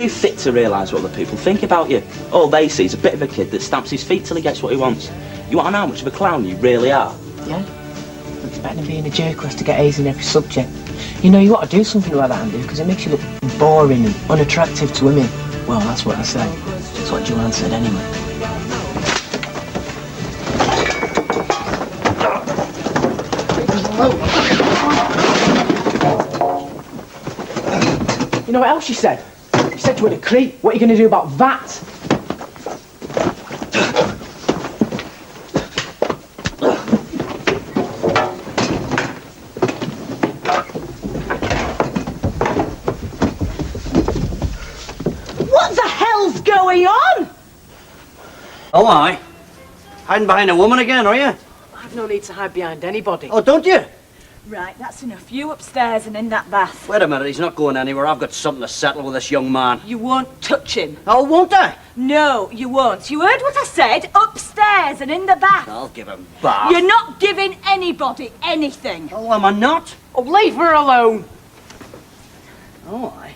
Too fit to realise what other people think about you. All they see is a bit of a kid that stamps his feet till he gets what he wants. You want to know how much of a clown you really are? Yeah? It's better than being a jerk who has to get A's in every subject. You know, you ought to do something about that, Andy, because it makes you look boring and unattractive to women. Well, that's what they say. That's what Joanne said anyway. You know what else she said? She said to her, the creep, what are you going to do about that? What the hell's going on? Oh, aye. Hiding behind a woman again, are you? I've no need to hide behind anybody. Oh, don't you? Right, that's enough. You upstairs and in that bath. Wait a minute, he's not going anywhere. I've got something to settle with this young man. You won't touch him. Oh, won't I? No, you won't. You heard what I said? Upstairs and in the bath. I'll give him bath. You're not giving anybody anything. Oh, am I not? Oh, leave her alone. Oh, aye.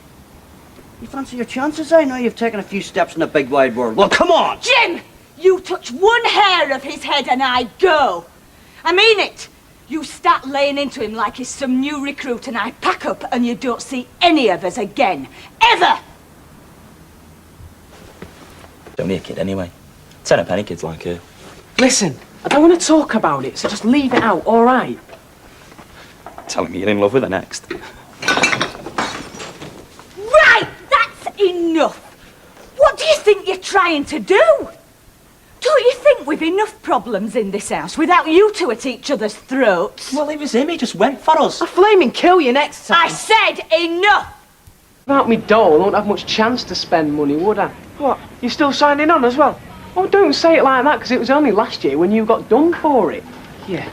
You fancy your chances? I know you've taken a few steps in the big wide world. Well, come on! Jim! You touch one hair of his head and I go. I mean it. You start laying into him like he's some new recruit and I pack up and you don't see any of us again. Ever! Don't be a kid anyway. 10 a penny kids like her. Listen, I don't want to talk about it, so just leave it out, all right? Telling me you're in love with her next. Right! That's enough! What do you think you're trying to do? Don't you think we've enough problems in this house without you two at each other's throats? Well, it was him. He just went for us. I'll flaming kill you next time. I said enough! Without me doll, I won't have much chance to spend money, would I? What? You still signing on as well? Oh, don't say it like that, because it was only last year when you got done for it. Yeah.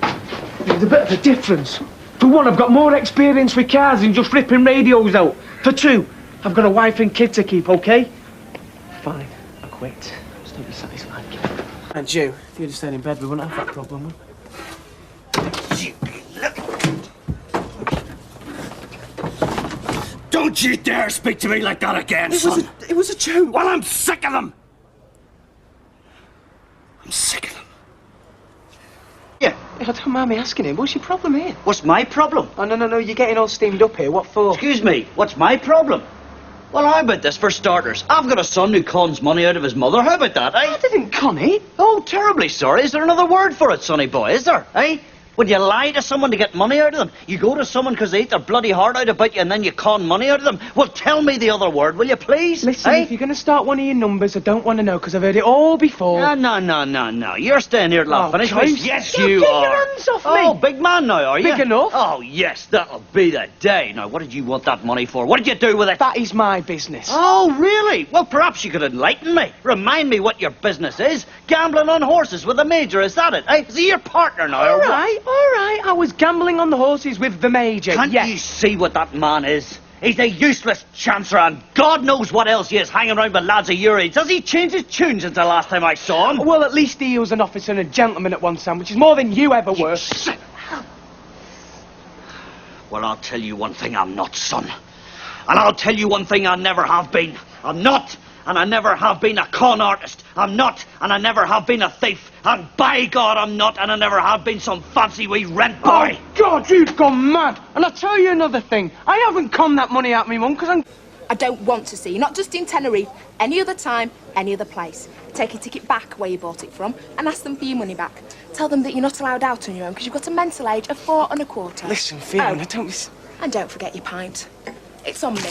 There's a bit of a difference. For one, I've got more experience with cars than just ripping radios out. For two, I've got a wife and kid to keep, okay? Fine, I quit. Just don't be satisfied, kid. And you, if you'd have stayed in bed, we wouldn't have that problem, would we? Don't you dare speak to me like that again, son! It was a joke. Well, I'm sick of them! I'm sick of them. Yeah. I don't mind me asking him, what's your problem here? What's my problem? Oh, no, you're getting all steamed up here. What for? Excuse me, what's my problem? Well, how about this, for starters? I've got a son who cons money out of his mother. How about that, eh? I didn't con it. Oh, terribly sorry. Is there another word for it, sonny boy? Is there, eh? When you lie to someone to get money out of them, you go to someone because they eat their bloody heart out about you and then you con money out of them. Well, tell me the other word, will you please? Listen, eh? if you're going to start one of your numbers, I don't want to know, because I've heard it all before. No. You're staying here till I finish. Christ. Yes, Now you get are. your hands off me. Oh, big man now, are you? Big enough. Oh, yes, that'll be the day. Now, what did you want that money for? What did you do with it? That is my business. Oh, really? Well, perhaps you could enlighten me. Remind me what your business is. Gambling on horses with a major, is that it? Eh? Is he your partner now? All right. I was gambling on the horses with the major. Can't yes. you see what that man is? He's a useless chancer, and God knows what else he is hanging around with lads of your age. Has he changed his tune since the last time I saw him? Well, at least he was an officer and a gentleman at one time, which is more than you ever were. Well, I'll tell you one thing, I'm not, son. And I'll tell you one thing I never have been. I'm not, and I never have been a con artist. I'm not, and I never have been a thief. And by God, I'm not, and I never have been some fancy wee rent boy. Oh, God, you've gone mad. And I'll tell you another thing. I haven't conned that money out of me mum, because I'm... I don't want to see you, not just in Tenerife, any other time, any other place. Take your ticket back where you bought it from and ask them for your money back. Tell them that you're not allowed out on your own because you've got a mental age of 4 1/4. Listen, Fiona, don't be... And don't forget your pint. It's on me.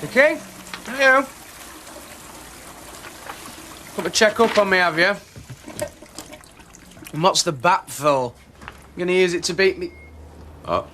Okay? Hello. Come to check up on me, have you? And what's the bat for? You gonna use it to beat me up?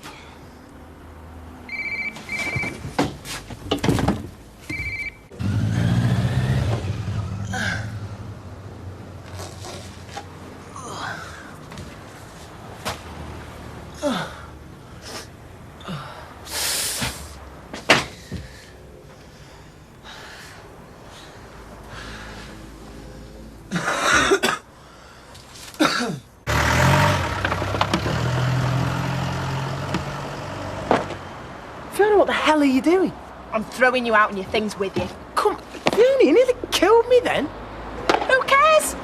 hell are you doing? I'm throwing you out and your things with you. Come, Fiona, you nearly killed me then. Who cares?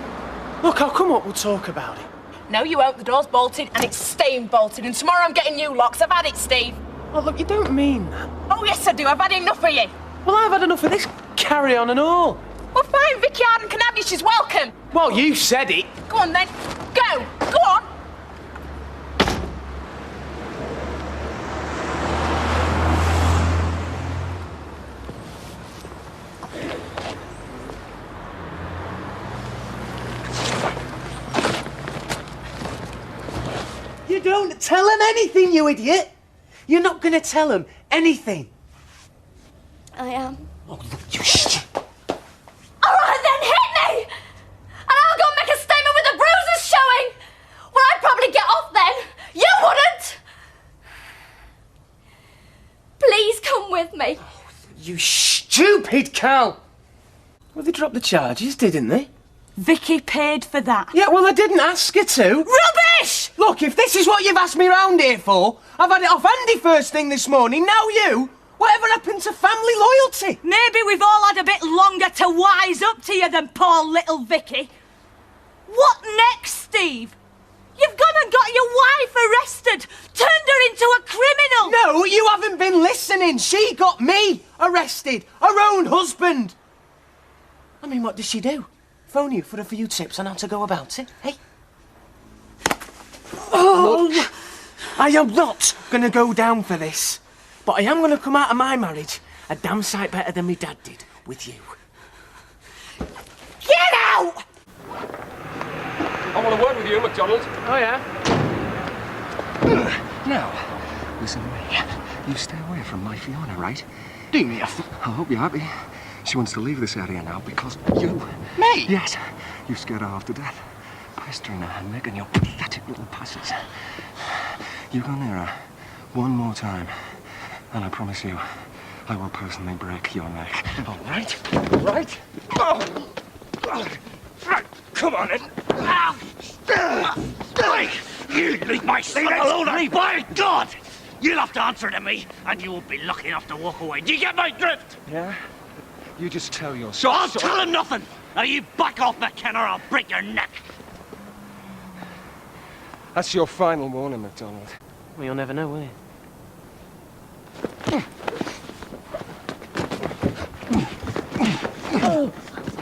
Look, I'll come up, we'll talk about it. No, you won't. The door's bolted and it's staying bolted. And tomorrow I'm getting new locks. I've had it, Steve. Oh, look, you don't mean that. Oh, yes, I do. I've had enough of you. Well, I've had enough of this carry on and all. Well, fine. Vicky Arden can have you. She's welcome. Well, you said it. Go on, then. Go. Go on. You don't tell him anything, you idiot. You're not going to tell him anything. I am. Oh, look, you shit. All right, then hit me! And I'll go make a statement with the bruises showing! Well, I'd probably get off then. You wouldn't! Please come with me. You stupid cow. Well, they dropped the charges, didn't they? Vicky paid for that. Yeah, well, I didn't ask her to. Rubbish! Look, if this is what you've asked me round here for, I've had it off Andy first thing this morning, now you. Whatever happened to family loyalty? Maybe we've all had a bit longer to wise up to you than poor little Vicky. What next, Steve? You've gone and got your wife arrested, turned her into a criminal. No, you haven't been listening. She got me arrested, her own husband. I mean, what does she do? Phone you for a few tips on how to go about it, hey? Oh, look, I am not going to go down for this. But I am going to come out of my marriage a damn sight better than my dad did with you. Get out! I want to work with you, McDonald. Oh, yeah? Now, listen to me. You stay away from my Fiona, right? Do me a I hope you're happy. She wants to leave this area now because you... Me? Yes. You scared her half to death. Pestering her and making your pathetic little passes. You go near her one more time, and I promise you, I will personally break your neck. All right? All right? Oh. Right. Come on, then. You leave my son alone, by God! You'll have to answer to me, and you won't be lucky enough to walk away. Do you get my drift? Yeah? You just tell your So I'll tell him nothing. Now you back off, McKenna, or I'll break your neck. That's your final warning, McDonald. Well, you'll never know, will you?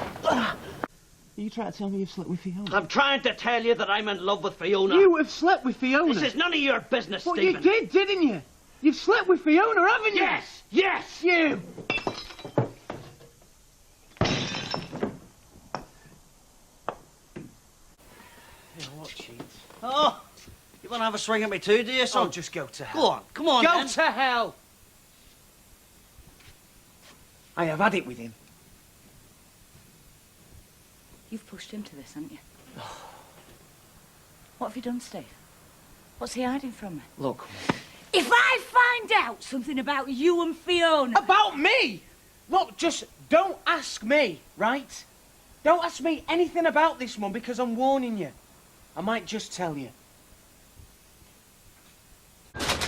Are you trying to tell me you've slept with Fiona? I'm trying to tell you that I'm in love with Fiona. You have slept with Fiona? This is none of your business, But Stephen. you did, didn't you? You've slept with Fiona, haven't you? Yes, yes! You! Oh, you want to have a swing at me too, do you, son? Oh, just go to hell. Go on, come on, Go then. to hell! I have had it with him. You've pushed him to this, haven't you? What have you done, Steve? What's he hiding from me? Look. If I find out something about you and Fiona... About me? Look, just don't ask me, right? Don't ask me anything about this one because I'm warning you. I might just tell you.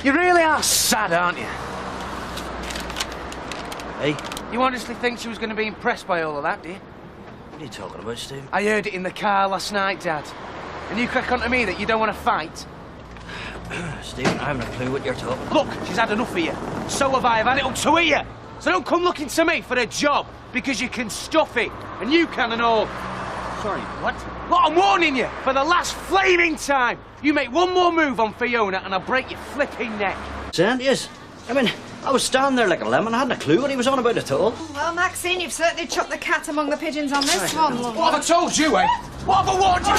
You really are sad, aren't you? Hey, You honestly think she was going to be impressed by all of that, do you? what are you talking about, Steve? I heard it in the car last night, Dad. And you crack on to me that you don't want to fight? Stephen, I haven't a clue what you're talking about. Look, she's had enough of you. So have I. I've had it up to here. So don't come looking to me for a job because you can stuff it. And you can and all. Sorry, what? Look, I'm warning you for the last flaming time. You make one more move on Fiona and I'll break your flipping neck. Yes. I mean, I was standing there like a lemon. I hadn't a clue what he was on about at all. Well, Maxine, you've certainly chopped the cat among the pigeons on this one, love. What have I told you, eh? What have I warned you?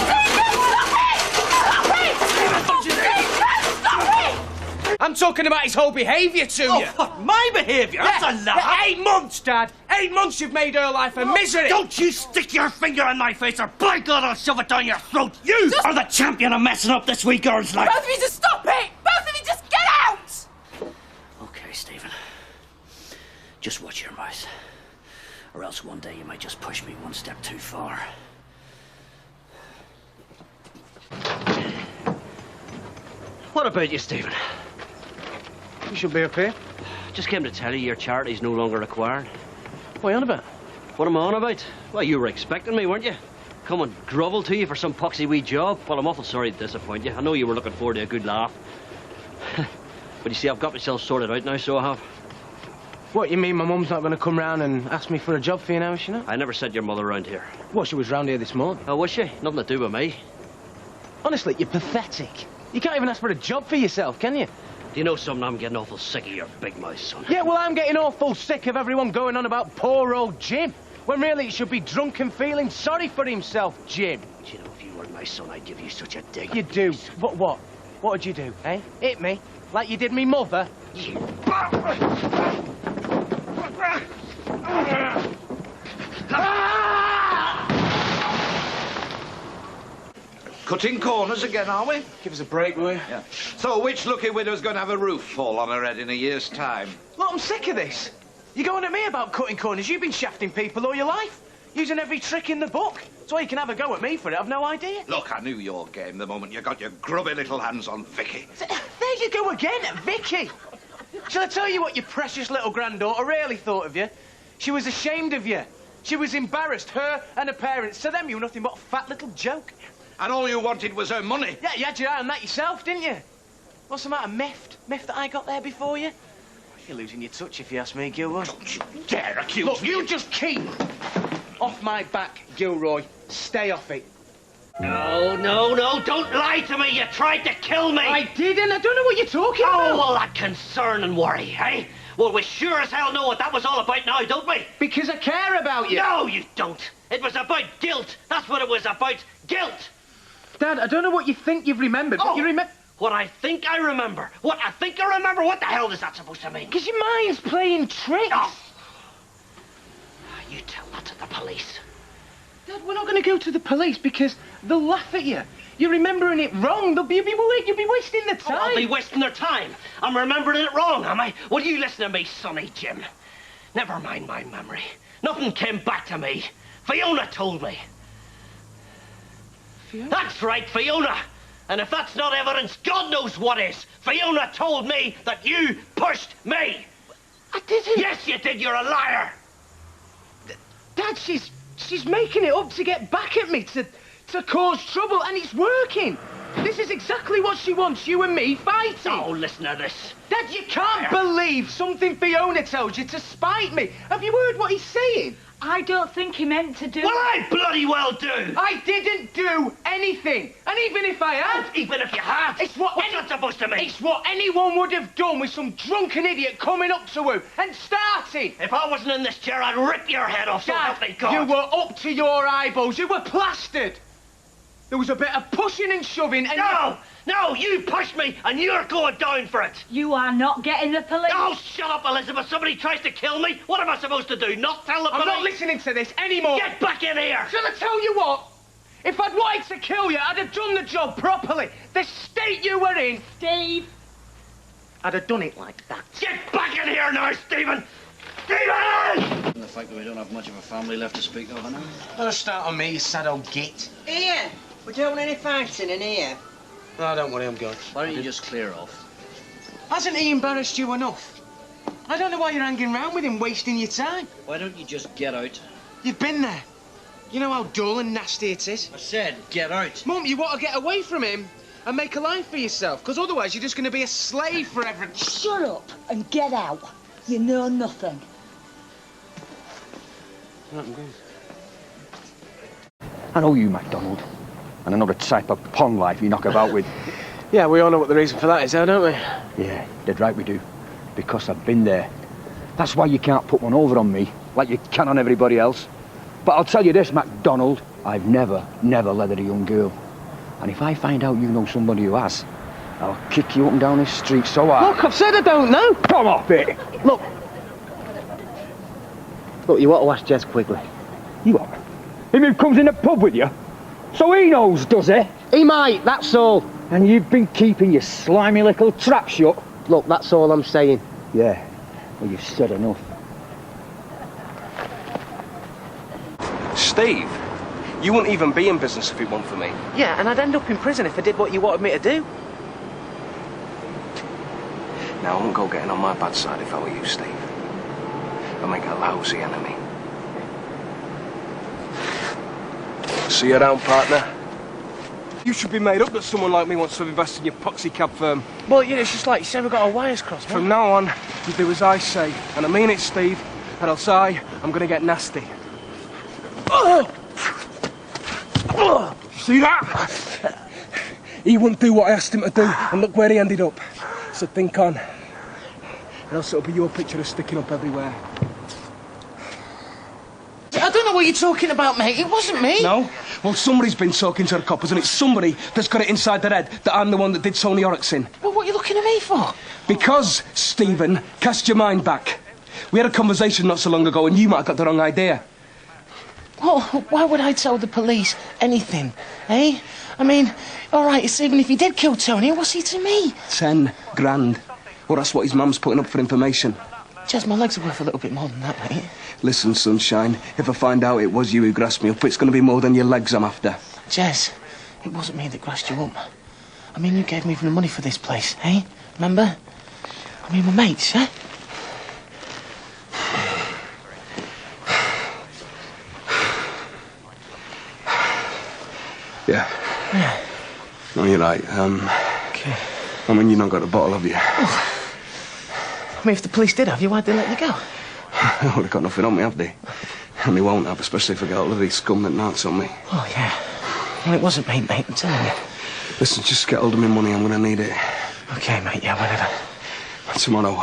I'm talking about his whole behaviour to you. What, my behaviour? That's a lie. 8 months, Dad. 8 months you've made her life a misery. Don't you stick your finger in my face or by God I'll shove it down your throat. You are the champion of messing up this wee girl's life. Both of you just stop it! Both of you just get out! Okay, Stephen. Just watch your mouth. Or else one day you might just push me one step too far. What about you, Stephen? You should be up here. Just came to tell you your charity's no longer required. What are you on about? What am I on about? Well, you were expecting me, weren't you? Come and grovel to you for some poxy wee job. Well, I'm awful sorry to disappoint you. I know you were looking forward to a good laugh. But you see, I've got myself sorted out now, so I have. What, you mean my mum's not going to come round and ask me for a job for you now, is she not? I never sent your mother round here. Well, she was round here this morning. Oh, was she? Nothing to do with me. Honestly, you're pathetic. You can't even ask for a job for yourself, can you? Do you know something? I'm getting awful sick of your big mouth, son. Yeah, well, I'm getting awful sick of everyone going on about poor old Jim, when really he should be drunk and feeling sorry for himself, Jim. Do you know, if you were my son, I'd give you such a dig. You do? What? What would you do, eh? Hit me? Like you did me mother? You... Cutting corners again, are we? Give us a break, will you? Yeah. So which lucky widow's going to have a roof fall on her head in a year's time? Look, I'm sick of this. You're going at me about cutting corners. You've been shafting people all your life, using every trick in the book. So you can have a go at me for it. I've no idea. Look, I knew your game the moment you got your grubby little hands on Vicky. There you go again, Vicky. Shall I tell you what your precious little granddaughter really thought of you? She was ashamed of you. She was embarrassed, her and her parents. To them, you were nothing but a fat little joke. And all you wanted was her money. Yeah, you had your eye on that yourself, didn't you? What's the matter, miffed? Miffed that I got there before you? You're losing your touch, if you ask me, Gilroy. Don't you dare accuse Look, me. you just keep off my back, Gilroy. Stay off it. No, don't lie to me. You tried to kill me. I didn't. I don't know what you're talking about. Oh, all that concern and worry, eh? Well, we sure as hell know what that was all about now, don't we? Because I care about you. No, you don't. It was about guilt. That's what it was about. Guilt. Dad, I don't know what you think you've remembered, but you remember... What I think I remember. What I think I remember? What the hell is that supposed to mean? Because your mind's playing tricks. Oh. You tell that to the police. Dad, we're not going to go to the police because they'll laugh at you. You're remembering it wrong. You'll be wasting the time. Oh, I'll be wasting their time. I'm remembering it wrong, am I? Will you listen to me, sonny Jim? Never mind my memory. Nothing came back to me. Fiona told me. Fiona? That's right, Fiona. And if that's not evidence, God knows what is. Fiona told me that you pushed me. I didn't. Yes, you did. You're a liar. Dad, she's making it up to get back at me, to cause trouble, and it's working. This is exactly what she wants, you and me fighting. Oh, listen to this. Dad, you can't believe something Fiona tells you to spite me. Have you heard what he's saying? I don't think he meant to do Well, I bloody well do. I didn't do anything. And even if I had... Even if you had? It's what... What's that supposed to mean? It's what anyone would have done with some drunken idiot coming up to her and starting. If I wasn't in this chair, I'd rip your head off, so help me God. You were up to your eyeballs. You were plastered. There was a bit of pushing and shoving and... No, you pushed me and you're going down for it. You are not getting the police. Oh, shut up, Elizabeth. Somebody tries to kill me. What am I supposed to do? Not tell the police? I'm not listening to this anymore. Get back in here. Shall I tell you what? If I'd wanted to kill you, I'd have done the job properly. The state you were in... Steve. I'd have done it like that. Get back in here now, Stephen. Stephen! The fact that we don't have much of a family left to speak of, I know. Don't start on me, you sad old git. Here, we don't want any fighting in here. No, don't worry, I'm going. Why don't you just clear off? Hasn't he embarrassed you enough? I don't know why you're hanging around with him, wasting your time. Why don't you just get out? You've been there. You know how dull and nasty it is. I said, get out. Mum, you want to get away from him and make a life for yourself, because otherwise you're just going to be a slave forever. Shut up and get out. You know nothing. I know you, McDonald, and I know the type of pond life you knock about with. Yeah, we all know what the reason for that is, though, don't we? Yeah, dead right we do, because I've been there. That's why you can't put one over on me, like you can on everybody else. But I'll tell you this, McDonald, I've never leathered a young girl. And if I find out you know somebody who has, I'll kick you up and down this street so hard. Look, I've said I don't know. Come off it! Look, you want to ask Jez Quigley? You what? Him who comes in the pub with you? So he knows, does he? He might, that's all. And you've been keeping your slimy little trap shut? Look, that's all I'm saying. Yeah, well, you've said enough. Steve, you wouldn't even be in business if it weren't for me. Yeah, and I'd end up in prison if I did what you wanted me to do. Now, I wouldn't go getting on my bad side if I were you, Steve. I'll make a lousy enemy. See you around, partner. You should be made up that someone like me wants to invest in your poxy cab firm. Well, you know, it's just like you said, we've got our wires crossed, mate. From now on, you do as I say. And I mean it, Steve. Or else I'm gonna get nasty. Oh! See that? He wouldn't do what I asked him to do, and look where he ended up. So think on. Or else it'll be your picture of sticking up everywhere. I don't know what you're talking about, mate. It wasn't me. No? Well, somebody's been talking to the coppers, and it's somebody that's got it inside their head that I'm the one that did Tony Oryx in. Well, what are you looking at me for? Because, Stephen, cast your mind back. We had a conversation not so long ago, and you might have got the wrong idea. Well, why would I tell the police anything, eh? I mean, all right, it's even if he did kill Tony, what's he to me? 10 grand. Well, that's what his mum's putting up for information. Jez, my legs are worth a little bit more than that, mate. Listen, sunshine, if I find out it was you who grassed me up, it's going to be more than your legs I'm after. Jez, it wasn't me that grassed you up. I mean, you gave me even the money for this place, eh? Remember? I mean, we're mates, eh? Yeah. Yeah. No, you're right. Okay. I mean, you've not got a bottle, have you? Oh. I mean, if the police did have you, why'd they let you go? I would have got nothing on me, have they? And they won't have, especially if I get all of these scum that knocks on me. Oh, yeah. Well, it wasn't me, mate, I'm telling you. Listen, just get hold of me money, I'm going to need it. Okay, mate, yeah, whatever. Tomorrow.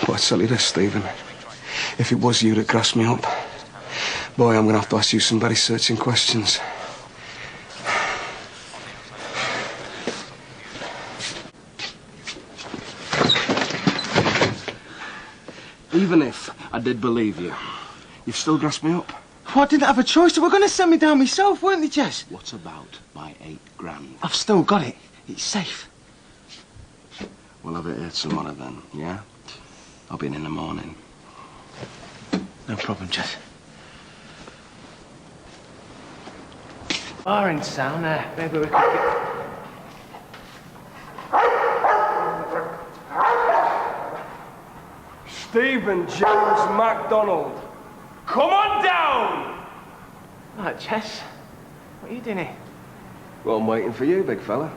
But I tell you this, Stephen. If it was you that grassed me up, boy, I'm going to have to ask you some very searching questions. Even if I did believe you, you've still grasped me up. Well, I didn't have a choice. They were going to send me down myself, weren't they, Jez? What about my 8 grand? I've still got it. It's safe. We'll have it here tomorrow then, yeah? I'll be in the morning. No problem, Jez. Bar in town, maybe we could get... Stephen James McDonald, come on down! Right, Jez. What are you doing here? Well, I'm waiting for you, big fella.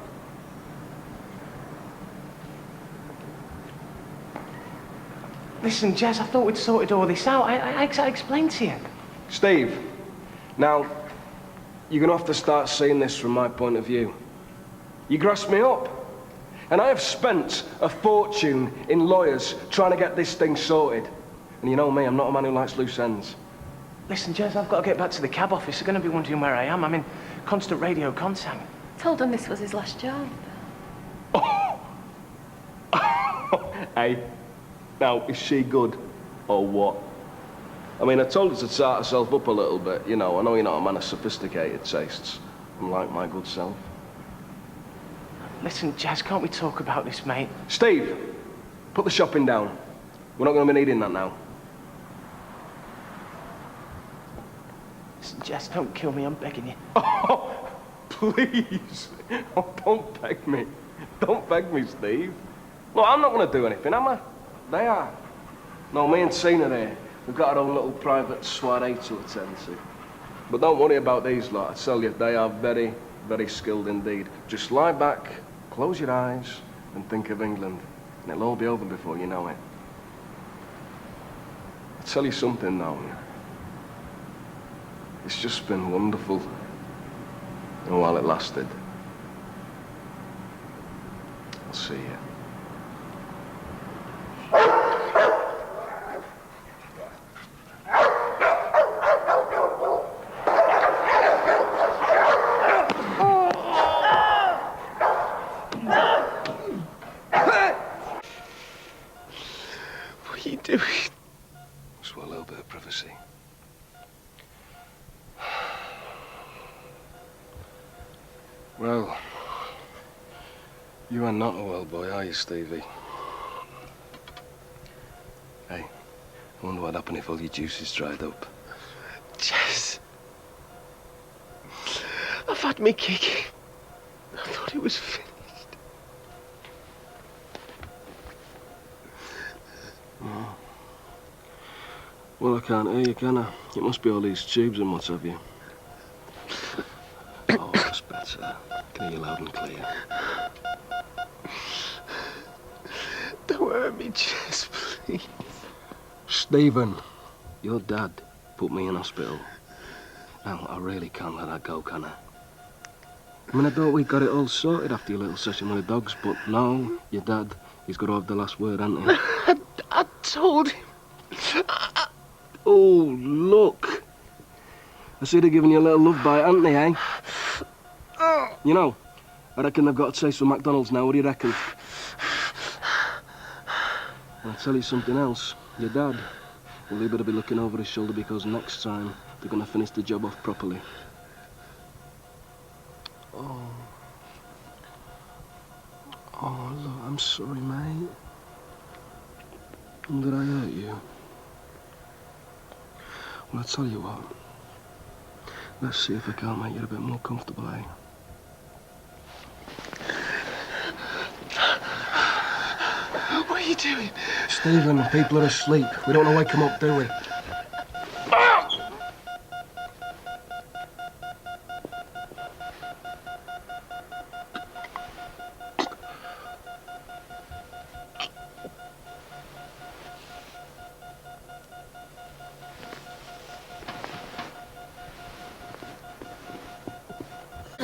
Listen, Jez, I thought we'd sorted all this out. I explained to you. Steve, now, you're going to have to start seeing this from my point of view. You grasped me up. And I have spent a fortune in lawyers trying to get this thing sorted. And you know me, I'm not a man who likes loose ends. Listen, Jez, I've got to get back to the cab office. They're going to be wondering where I am. I'm in constant radio contact. Told him this was his last job. Hey, now, is she good or what? I mean, I told her to start herself up a little bit, you know. I know you're not a man of sophisticated tastes, unlike my good self. Listen, Jez, can't we talk about this, mate? Steve, put the shopping down. We're not going to be needing that now. Listen, Jez, don't kill me, I'm begging you. Oh, please. Oh, don't beg me. Don't beg me, Steve. Look, I'm not going to do anything, am I? They are. No, me and Tina there, we've got our own little private soiree to attend to. But don't worry about these lot. I tell you, they are very, very skilled indeed. Just lie back, close your eyes, and think of England. And it'll all be over before you know it. I'll tell you something, though. It's just been wonderful. And while it lasted, I'll see you. What are you doing? Just want a little bit of privacy. Well, you are not a well boy, are you, Stevie? Hey, I wonder what'd happen if all your juices dried up. Jez. I've had me kick. I thought it was finished. Well, I can't hear you, can I? It must be all these tubes and what have you. Oh, that's better. I can hear you loud and clear. Don't hurt me, Jess, please. Stephen, your dad put me in hospital. Now, I really can't let that go, can I? I mean, I thought we got it all sorted after your little session with the dogs, but no, your dad, he's got to have the last word, hasn't he? I told him. Oh, look. I see they're giving you a little love bite, haven't they, eh? You know, I reckon they've got a taste for McDonald's now. What do you reckon? And I'll tell you something else. Your dad, well, he better be looking over his shoulder because next time they're going to finish the job off properly. Oh. Oh, look, I'm sorry, mate. Did I hurt you? Well, I'll tell you what. Let's see if I can't make you a bit more comfortable, eh? What are you doing? Stephen, people are asleep. We don't want to wake them up, do we?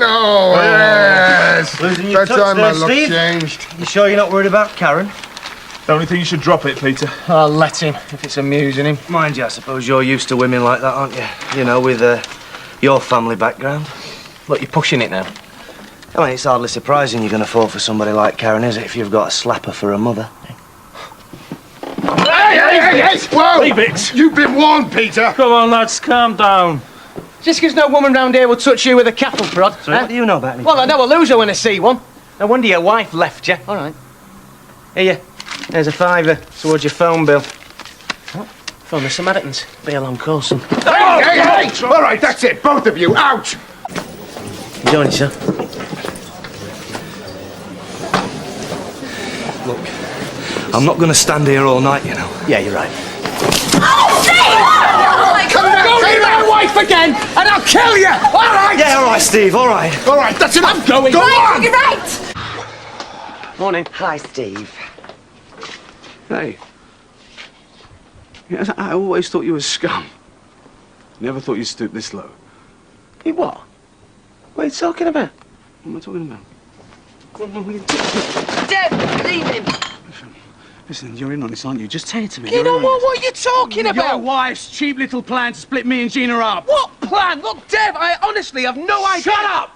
Oh, yes! Losing your touch Bedtime, there, my luck Steve. changed. You sure you're not worried about Karen? Don't you think you should drop it, Peter? I'll let him, if it's amusing him. Mind you, I suppose you're used to women like that, aren't you? You know, with your family background. Look, you're pushing it now. I mean, it's hardly surprising you're going to fall for somebody like Karen, is it, if you've got a slapper for a mother? Hey! Whoa! Leave it! You've been warned, Peter! Come on, lads, calm down. Just because no woman round here will touch you with a cattle prod. So what do you know about anything? Well, I know a loser when I see one. No wonder your wife left you. All right. Here, there's a £5 towards your phone bill. What? Phone the Samaritans. Be a long call, son. Hey! All right, that's it. Both of you, out! Join you, sir. Look, I'm not going to stand here all night, you know. Yeah, you're right. Go near my wife again, and I'll kill you! All right! Yeah, all right, Steve, all right. All right, that's enough. I'm going. Go on! You're right. Morning. Hi, Steve. Hey. Yes, I always thought you were scum. Never thought you'd stoop this low. You what? What are you talking about? What am I talking about? Deb, leave him. Listen, you're in on this, aren't you? Just say it to me. You know what? What are you talking Your about? wife's cheap little plan to split me and Gina up. What plan? Look, Dev, I honestly have no idea. Shut up!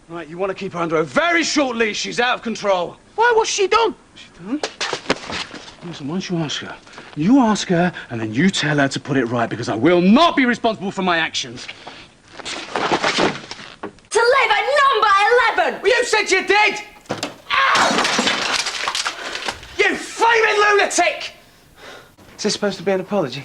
Right, you want to keep her under a very short leash. She's out of control. Why? What's she done? She done? Listen, why don't you ask her? You ask her, and then you tell her to put it right, because I will not be responsible for my actions. To live at number 11. Well, you said you did. Ow! You flaming lunatic! Is this supposed to be an apology?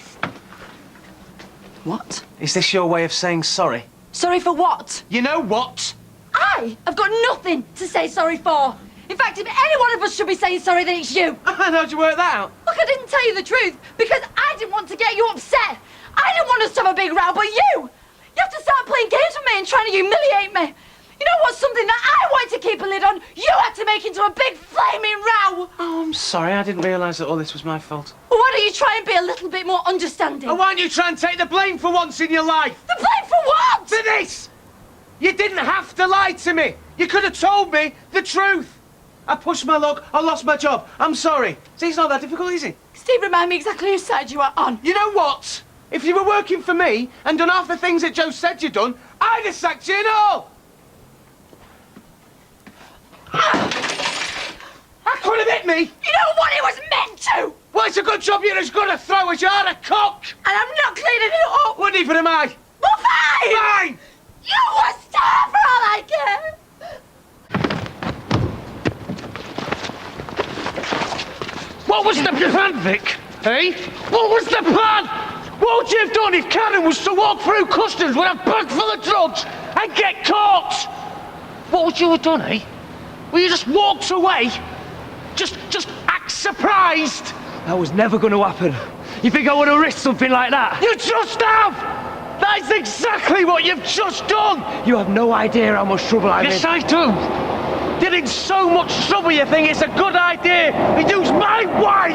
What? Is this your way of saying sorry? Sorry for what? You know what? I have got nothing to say sorry for. In fact, if any one of us should be saying sorry, then it's you. How'd you work that out? Look, I didn't tell you the truth because I didn't want to get you upset. I didn't want us to have a big row, but you have to start playing games with me and trying to humiliate me. You know what's something that I wanted to keep a lid on, you had to make into a big flaming row. Oh, I'm sorry. I didn't realise that all this was my fault. Well, why don't you try and be a little bit more understanding? Oh, why don't you try and take the blame for once in your life? The blame for what? For this! You didn't have to lie to me. You could have told me the truth. I pushed my luck. I lost my job. I'm sorry. See, it's not that difficult, is it? Steve, remind me exactly whose side you are on. You know what? If you were working for me and done half the things that Joe said you'd done, I'd have sacked you and all. That could have hit me. You know what it was meant to. Well, it's a good job you're as good a throw as you are a cock. And I'm not cleaning it up. What even am I? Well, fine. Fine. You were star for all I care. What was the plan, Vic? Hey? What was the plan? What would you have done if Karen was to walk through customs with a bag full of drugs and get caught? What would you have done, eh? Well, you just walked away? Just act surprised? That was never going to happen. You think I would have risked something like that? You just have! That is exactly what you've just done! You have no idea how much trouble I'm in. Yes, I do! You're in so much trouble you think it's a good idea to use my wife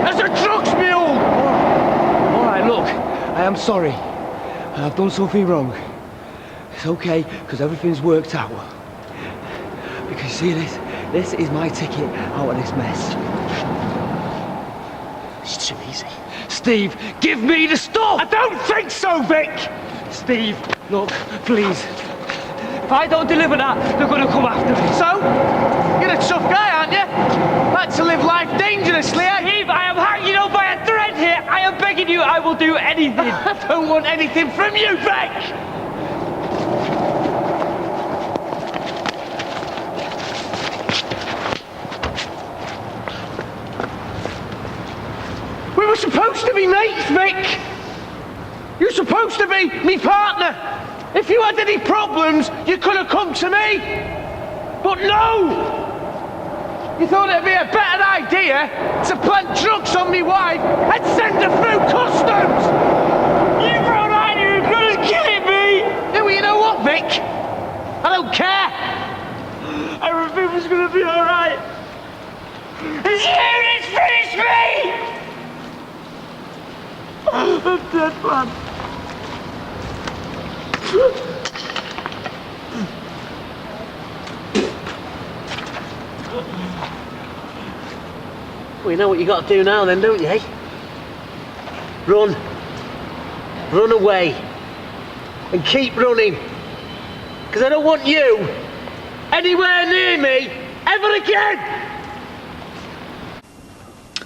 as a drugs mule! All right, look, I am sorry. I've done something wrong. It's okay, because everything's worked out. Because see this is my ticket out of this mess. It's too easy. Steve, give me the stuff! I don't think so, Vic! Steve, look, please. If I don't deliver that, they're going to come after me. So? You're a tough guy, aren't you? Like to live life dangerously, eh? Steve, I am hanging on by a thread here. I am begging you, I will do anything. I don't want anything from you, Vic! We were supposed to be mates, Vic! You're supposed to be me partner! If you had any problems, you could have come to me! But no! You thought it'd be a better idea to plant drugs on me wife and send her through customs! You thought I knew you were going to kill me! Yeah, well, you know what, Vic? I don't care! Everything was going to be alright. As soon as finished me! I'm dead, man. Well, you know what you got to do now then, don't you, eh? Run. Run away. And keep running. Because I don't want you anywhere near me ever again!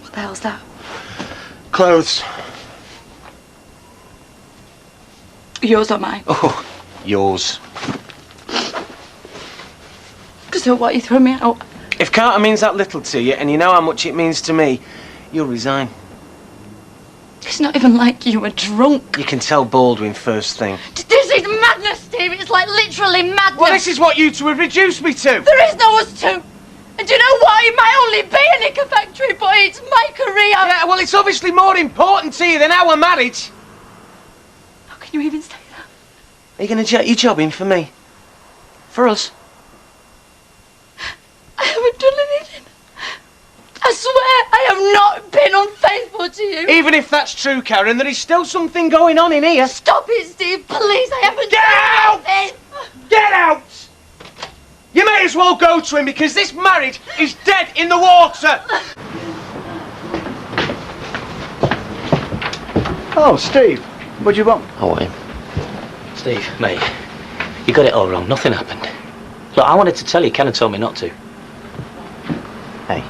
What the hell's that? Clothes. Yours or mine? Oh, yours. So what, you throw me out? If Carter means that little to you, and you know how much it means to me, you'll resign. It's not even like you were drunk. You can tell Baldwin first thing. This is madness, Steve. It's like literally madness. Well, this is what you two have reduced me to! There is no us two. And do you know what? It might only be a knicker factory, but it's my career. Yeah, well, it's obviously more important to you than our marriage. How can you even say that? Are you going to you jobbing for me? For us? I haven't done anything. I swear I have not been unfaithful to you. Even if that's true, Karen, there is still something going on in here. Stop it, Steve, please. I haven't Get out! done anything. Get out! You may as well go to him because this marriage is dead in the water. Oh, Steve, what do you want? I want him. Steve, mate, you got it all wrong. Nothing happened. Look, I wanted to tell you, Ken told me not to. Hey,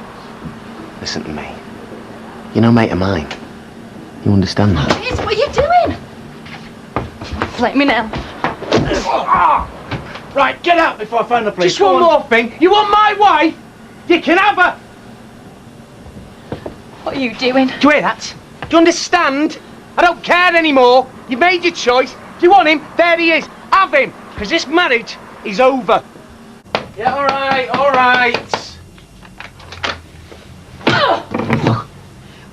listen to me. You're no mate of mine. You understand that? It's what you're doing. Let me now. Right, get out before I phone the police. Just one more thing. You want my wife? You can have her. What are you doing? Do you hear that? Do you understand? I don't care anymore. You've made your choice. Do you want him? There he is. Have him. Because this marriage is over. Yeah, all right, all right.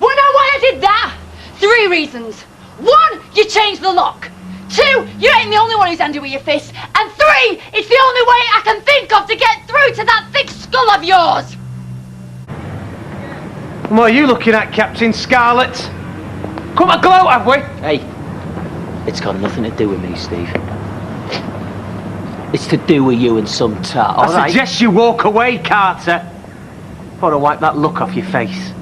Wanna know why I did that? 3 reasons. 1, you changed the lock. 2, you ain't the only one who's handy with your fists. And 3, it's the only way I can think of to get through to that thick skull of yours. What are you looking at, Captain Scarlet? Come on, gloat, have we? Hey, it's got nothing to do with me, Steve. It's to do with you and some tart, all right? I suggest you walk away, Carter. Before I wipe that look off your face.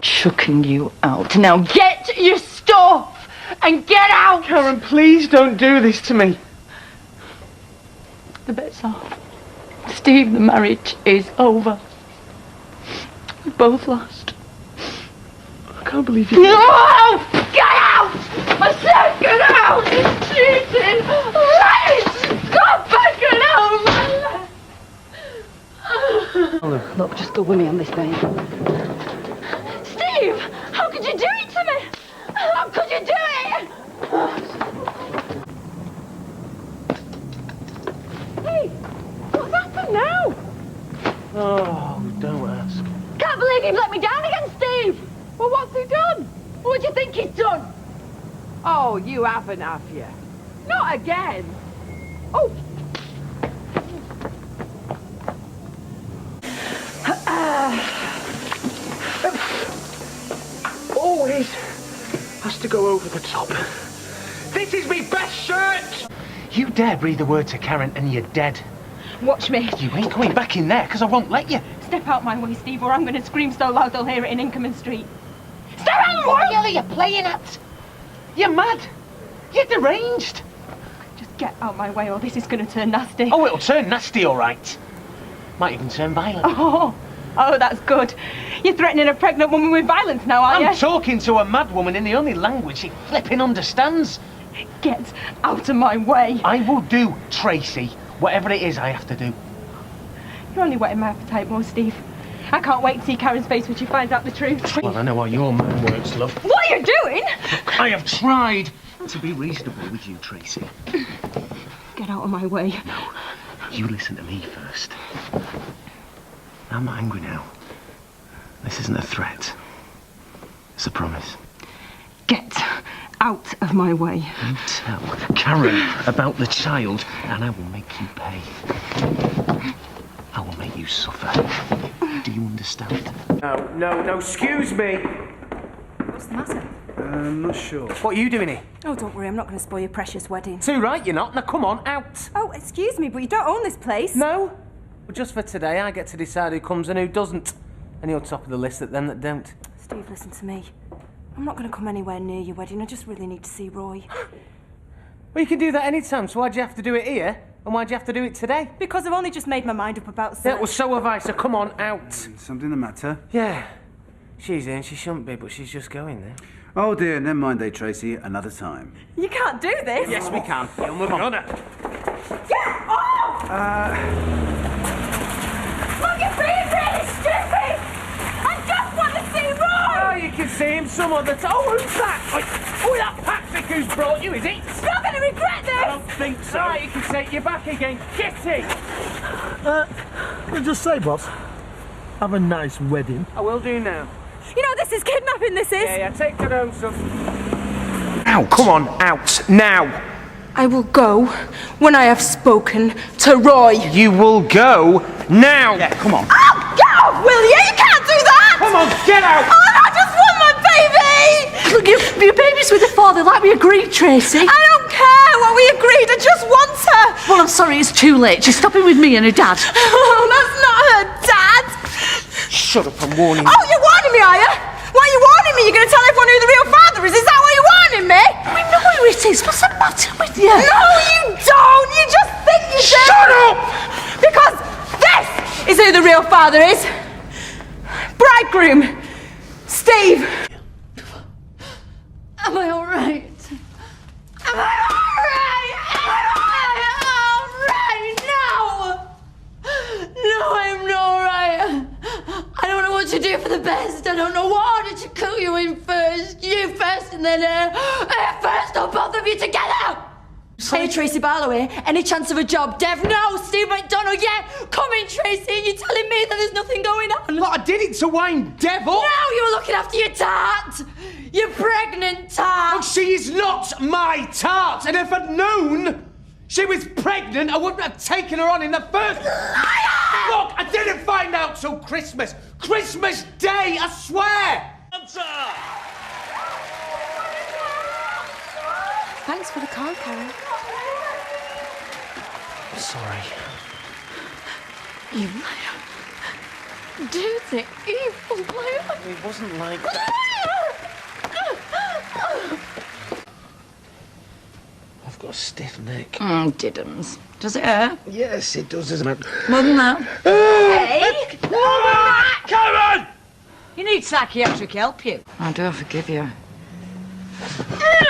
Chucking you out. Now get your stuff and get out! Karen, please don't do this to me. The bet's off. Steve, the marriage is over. We both lost. I can't believe you. No! Get out! I said get out! It's cheating! Right! Stop backing out! Look, just go with me on this, babe. Steve! How could you do it to me? How could you do it? Hey! What's happened now? Oh, don't ask. think he'd let me down again, Steve? Well, what's he done? What do you think he's done? Oh, you haven't, have you? Not again. Oh. Always has to go over the top. This is me best shirt! You dare breathe a word to Karen and you're dead. Watch me. You ain't going back in there, because I won't let you. Step out my way, Steve, or I'm going to scream so loud they'll hear it in Inkerman Street. Step out! What the hell are you playing at? You're mad. You're deranged. Just get out my way or this is going to turn nasty. Oh, it'll turn nasty, all right. Might even turn violent. Oh, that's good. You're threatening a pregnant woman with violence now, are you? I'm talking to a mad woman in the only language she flipping understands. Get out of my way. I will do, Tracy, whatever it is I have to do. You're only whetting my appetite more, Steve. I can't wait to see Karen's face when she finds out the truth. Well, I know how your man works, love. What are you doing? Look, I have tried to be reasonable with you, Tracy. Get out of my way. No, you listen to me first. I'm not angry now. This isn't a threat. It's a promise. Get out of my way. You tell Karen about the child and I will make you pay. I will make you suffer. Do you understand? No, excuse me. What's the matter? I'm not sure. What are you doing here? Oh, don't worry, I'm not going to spoil your precious wedding. Too right, you're not. Now come on, out. Oh, excuse me, but you don't own this place. No. Well, just for today, I get to decide who comes and who doesn't. And you're top of the list at them that don't. Steve, listen to me. I'm not going to come anywhere near your wedding. I just really need to see Roy. Well, you can do that any time, so why'd you have to do it here? And why'd you have to do it today? Because I've only just made my mind up about Yeah, well, so have I, so come on, out. Something the matter? Yeah. She's in, she shouldn't be, but she's just going there. Oh dear, never mind, Tracy, another time. You can't do this. Yes, we can. You're gonna. Get off! Look, you're being really stupid! I just want to see Roy! Oh, you can see him some other time. Oh, who's that? Oh, that Patrick who's brought you, is it? You're not going to regret this! I don't think so. Right, you can take you back again. Kitty! Just say, boss, have a nice wedding. I will do now. You know, this is kidnapping, this is. Yeah, take it home, son. Out! Come on, out, now! I will go when I have spoken to Roy. You will go now! Yeah, come on. Oh, get off, will you? You can't do that! Come on, get out! Oh, I just want my baby! Look, your baby's with her father like we agreed, Tracy. I don't care what we agreed, I just want her! Well, I'm sorry, it's too late. She's stopping with me and her dad. Oh, that's not her dad! Shut up, I'm warning you. Oh, you're warning me, are you? Why are you warning me? You're going to tell everyone who the real father is? Is that why you're warning me? We know who it is. What's the matter with you? No, you don't! You just think you do! Shut up! Because this is who the real father is. Bridegroom, Steve. Am I all right? Am I all right? Am I all right? No, I'm not all right. I don't know what to do for the best. I don't know what order to call you in first. You first and then her first, or both of you together. Hey, Tracy Barlow here. Any chance of a job? Dev, no. Steve McDonald, yeah. Come in, Tracy. You're telling me that there's nothing going on. Look, I did it to wind Dev up. No, you were looking after your tart. Your pregnant tart. Look, she is not my tart. And if I'd known she was pregnant, I wouldn't have taken her on in the first... Liar! Look, I didn't find out till Christmas. Christmas Day, I swear. Thanks for the card, Karen. Sorry. You liar. Do the evil liar. It wasn't like that. I've got a stiff neck. Diddums. Does it hurt? Yes, it does, isn't it? More than that. Hey! Karen! You need psychiatric help, you. I do forgive you.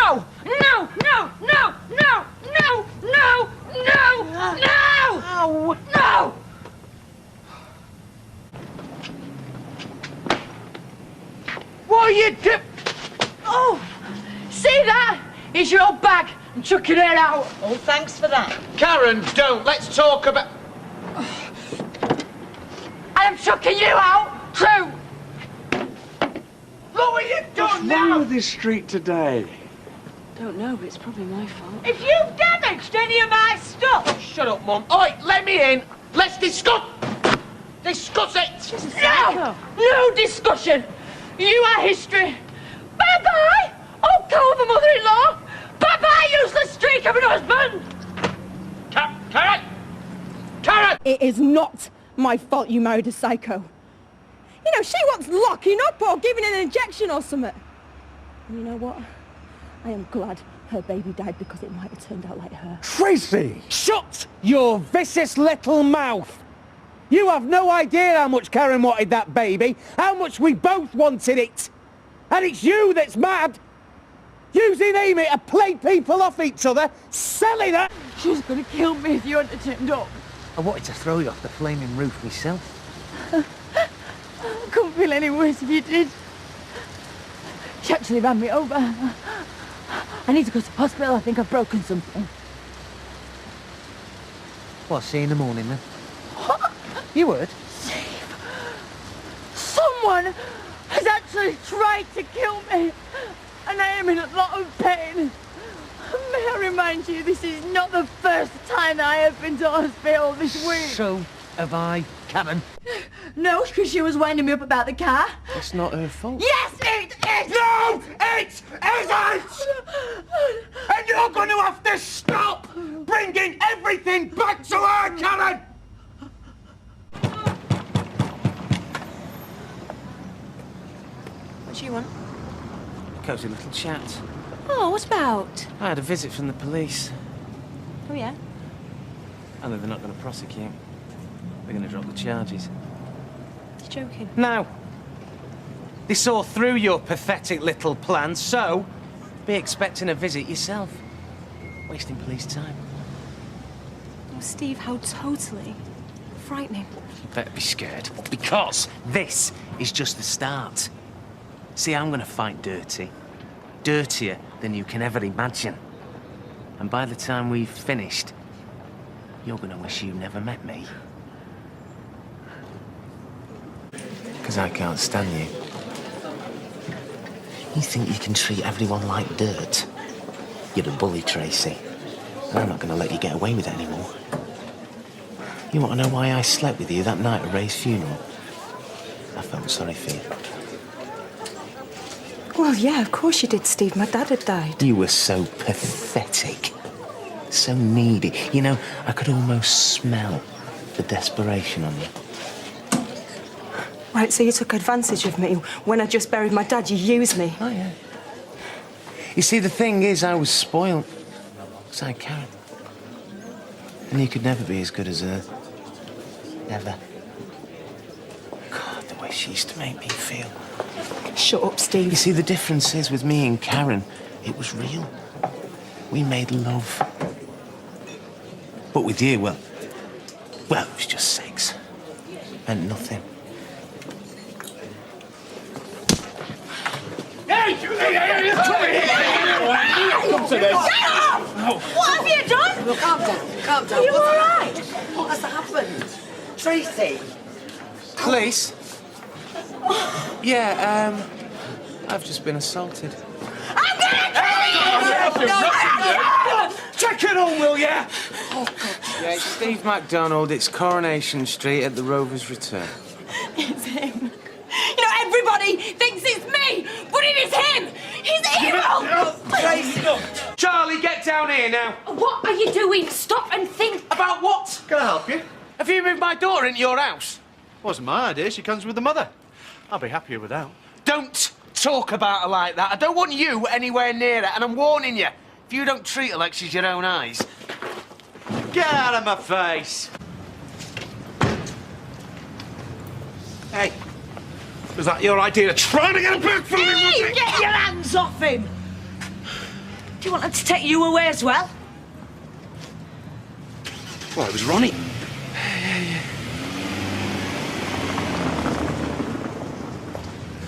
No! No! No! No! No! No! No! No! No! Ow! No! What are you doing? Oh! See that? Here's your old bag. I'm chucking it out. Oh, thanks for that. Karen, don't. Let's talk about... I'm chucking you out, too. what you've done What's now? wrong with this street today? Don't know, but it's probably my fault. If you've damaged any of my stuff... Shut up, Mum. Oi, let me in. Let's discuss it. No! No discussion! You are history! Bye-bye! Oh, clever mother-in-law! Bye-bye, useless streak of an husband! Karen! It is not my fault you married a psycho. You know, she wants locking up or giving an injection or something. And you know what? I am glad her baby died because it might have turned out like her. Tracy! Shut your vicious little mouth! You have no idea how much Karen wanted that baby, how much we both wanted it. And it's you that's mad. Using Amy to play people off each other, selling her. She was going to kill me if you hadn't turned up. I wanted to throw you off the flaming roof myself. I couldn't feel any worse if you did. She actually ran me over. I need to go to hospital. I think I've broken something. Well, see you in the morning then. You would? Someone has actually tried to kill me, and I am in a lot of pain. May I remind you, this is not the first time I have been to hospital this week. So have I, Karen. No, because she was winding me up about the car. It's not her fault. Yes, it is! No, it isn't! And you're going to have to stop bringing everything back to her, Karen! What do you want? Cosy little chat. Oh, what about? I had a visit from the police. Oh, yeah? And they're not going to prosecute. They're going to drop the charges. You're joking. No. They saw through your pathetic little plan, so be expecting a visit yourself. Wasting police time. Oh, Steve, how totally frightening. You better be scared, because this is just the start. See, I'm going to fight dirty. Dirtier than you can ever imagine. And by the time we've finished, you're going to wish you never met me. Because I can't stand you. You think you can treat everyone like dirt? You're a bully, Tracy. And I'm not going to let you get away with it anymore. You want to know why I slept with you that night at Ray's funeral? I felt sorry for you. Well, yeah, of course you did, Steve. My dad had died. You were so pathetic. So needy. You know, I could almost smell the desperation on you. Right, so you took advantage of me. When I just buried my dad, you used me. Oh, yeah. You see, the thing is, I was spoiled. Because I had Karen. And you could never be as good as her. Never. God, the way she used to make me feel. Shut up, Steve. You see, the difference is with me and Karen, it was real. We made love. But with you, well, it was just sex. Meant nothing. Hey! Come to this. What have you done? Look, calm down. Calm down. Are you all right? What has happened? Tracy? Police? Yeah, I've just been assaulted. I'm gonna kill you! Take it on, will ya? Oh, God. Yeah, it's Steve McDonald. It's Coronation Street at the Rover's Return. It's him. You know, everybody thinks it's me, but it is him! He's evil! Tracy! Charlie, get down here now. What are you doing? Stop and think. About what? Can I help you? Have you moved my daughter into your house? Wasn't my idea. She comes with the mother. I'll be happier without. Don't talk about her like that. I don't want you anywhere near her, and I'm warning you. If you don't treat her like she's your own eyes... Get out of my face! Hey, was that your idea of trying to get her back from me? Hey, get your hands off him! Do you want her to take you away as well? Well, it was Ronnie.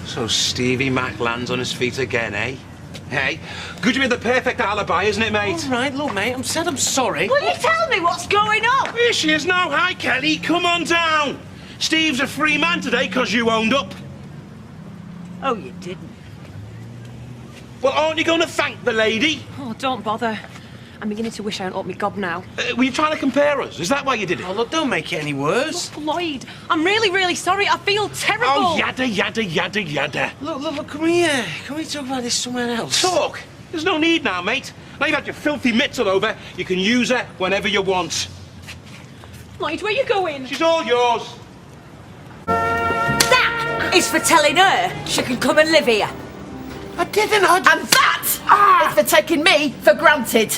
So Stevie Mac lands on his feet again, eh? Hey, good to be the perfect alibi, isn't it, mate? All right, look, mate, I'm sorry. Will you tell me what's going on? Here she is now. Hi, Kelly. Come on down. Steve's a free man today because you owned up. Oh, you didn't. Well, aren't you going to thank the lady? Oh, don't bother. I'm beginning to wish I hadn't up my gob now. Were you trying to compare us? Is that why you did it? Oh, look, don't make it any worse. Look, Lloyd, I'm really, really sorry. I feel terrible. Oh, yada, yada, yada, yada. Look, come here. Can we talk about this somewhere else? Talk? There's no need now, mate. Now you've had your filthy mitts all over, you can use her whenever you want. Lloyd, where are you going? She's all yours. That is for telling her she can come and live here. I didn't. And that is for taking me for granted.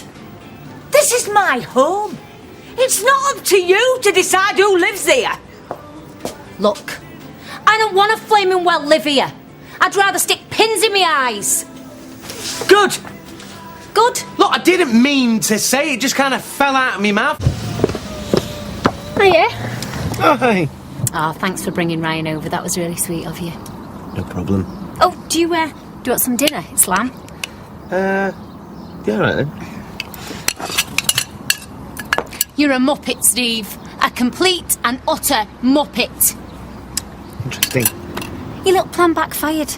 This is my home. It's not up to you to decide who lives here. Look, I don't want to flaming well live here. I'd rather stick pins in my eyes. Good. Good? Look, I didn't mean to say it, just kind of fell out of my mouth. Oh, yeah? Oh, hey. Oh, thanks for bringing Ryan over. That was really sweet of you. No problem. Oh, do you want some dinner? It's lamb. Yeah, all right then. You're a muppet, Steve. A complete and utter muppet. Interesting. Your little plan backfired.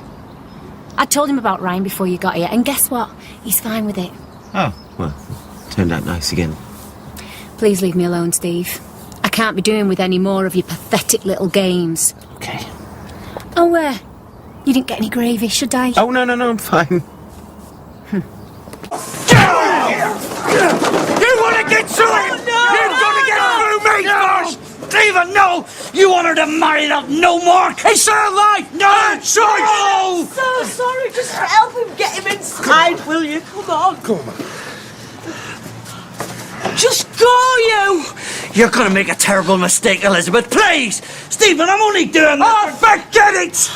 I told him about Ryan before you got here, and guess what? He's fine with it. Oh. Well, turned out nice again. Please leave me alone, Steve. I can't be doing with any more of your pathetic little games. Okay. Oh, you didn't get any gravy, should I? Oh, no, I'm fine. You want to get to it? No, You've got to get through me first! Stephen, no! You want her to marry that no-mark? It's her life! No choice! I'm so sorry. Just help him get him inside, will you? Come on. Come on. Just go, you! You're going to make a terrible mistake, Elizabeth. Please! Stephen, I'm only doing this. Oh, forget it!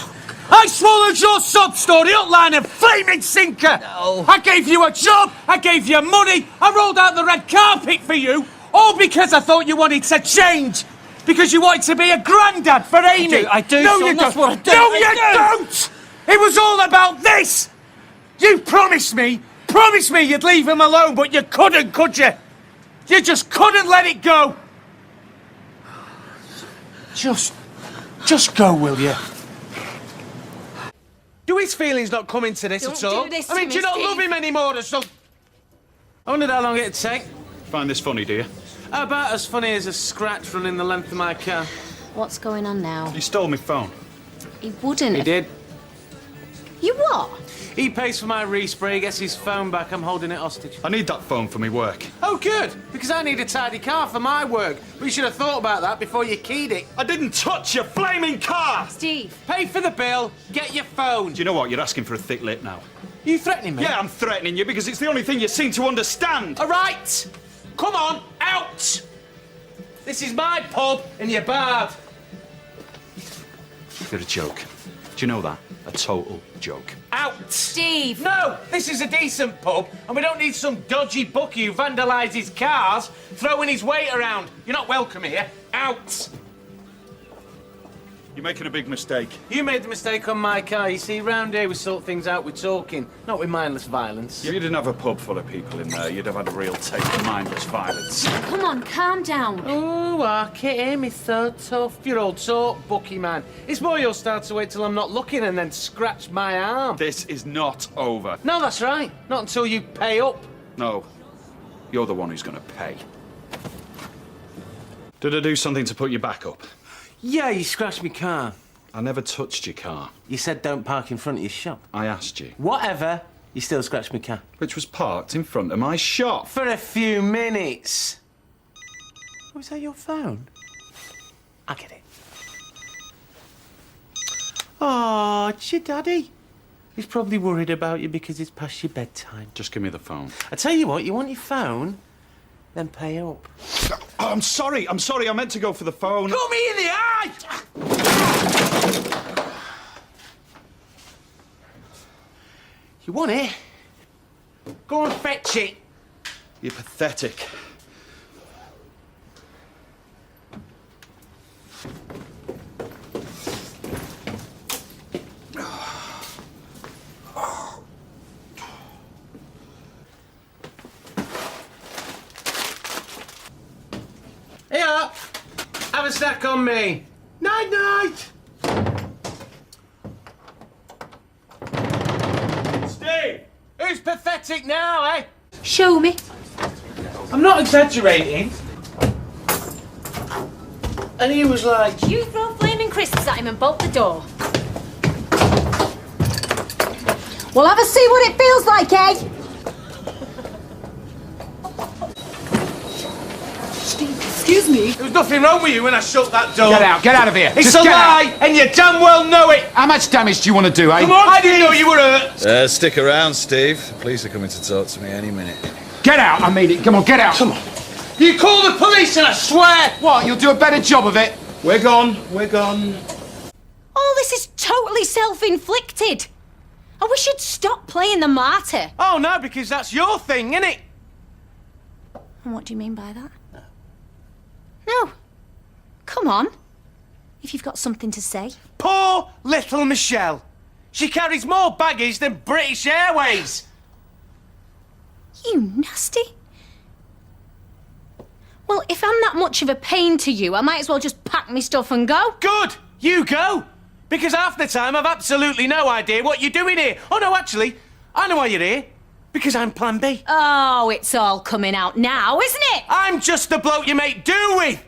I swallowed your sob story up line and flaming sinker! No. I gave you a job, I gave you money, I rolled out the red carpet for you, all because I thought you wanted to change. Because you wanted to be a granddad for Amy. I do, No, son, you that's don't. what I do. No, I you do. don't! It was all about this! You promised me you'd leave him alone, but you couldn't, could you? You just couldn't let it go. Just go, will you? Do his feelings not come into this Don't at all? do this I mean, to do you me, not Steve. love him anymore or something? I wondered how long it'd take. Find this funny, do you? About as funny as a scratch running the length of my car. What's going on now? You stole my phone. He wouldn't. He did. You what? He pays for my respray, gets his phone back, I'm holding it hostage. I need that phone for me work. Oh, good, because I need a tidy car for my work. We should have thought about that before you keyed it. I didn't touch your flaming car! Steve. Pay for the bill, get your phone. Do you know what? You're asking for a thick lip now. You threatening me? Yeah, I'm threatening you because it's the only thing you seem to understand. All right, come on, out. This is my pub and you're barred. You're a joke. Do you know that? A total joke. Out! Steve! No! This is a decent pub, and we don't need some dodgy bookie who vandalises cars, throwing his weight around. You're not welcome here. Out! You're making a big mistake. You made the mistake on my car. You see, round here we sort things out with talking, not with mindless violence. You didn't have a pub full of people in there. You'd have had a real taste of mindless violence. Come on, calm down. Oh, I him. He's so tough. Your old talk, bookie man. It's more you'll start to wait till I'm not looking and then scratch my arm. This is not over. No, that's right. Not until you pay up. No. You're the one who's going to pay. Did I do something to put you back up? Yeah, you scratched my car. I never touched your car. You said don't park in front of your shop. I asked you. Whatever. You still scratched my car. Which was parked in front of my shop. For a few minutes. Oh, is that your phone? I get it. Oh, it's your daddy. He's probably worried about you because it's past your bedtime. Just give me the phone. I tell you what, you want your phone? Then pay up. Oh, I'm sorry. I meant to go for the phone. Look me in the eye! You want it? Go and fetch it. You're pathetic. Here, have a snack on me. Night, night. Steve! is pathetic now, eh? Show me. I'm not exaggerating. And he was like... You throw flaming crisps at him and bolt the door. We'll have a see what it feels like, eh? Excuse me? There was nothing wrong with you when I shut that door. Get out of here. It's Just a get lie, out. and you damn well know it. How much damage do you want to do, eh? Come on, I didn't know you were hurt. Stick around, Steve. The police are coming to talk to me any minute. Get out, I mean it. Come on, get out. Come on. You call the police and I swear... What, you'll do a better job of it? We're gone, we're gone. All this is totally self-inflicted. I wish you'd stop playing the martyr. Oh, no, because that's your thing, innit? And what do you mean by that? No. Come on. If you've got something to say. Poor little Michelle. She carries more baggage than British Airways. You nasty. Well, if I'm that much of a pain to you, I might as well just pack my stuff and go. Good. You go. Because half the time I've absolutely no idea what you're doing here. Oh, no, actually, I know why you're here. Because I'm Plan B. Oh, it's all coming out now, isn't it? I'm just the bloke you make do with.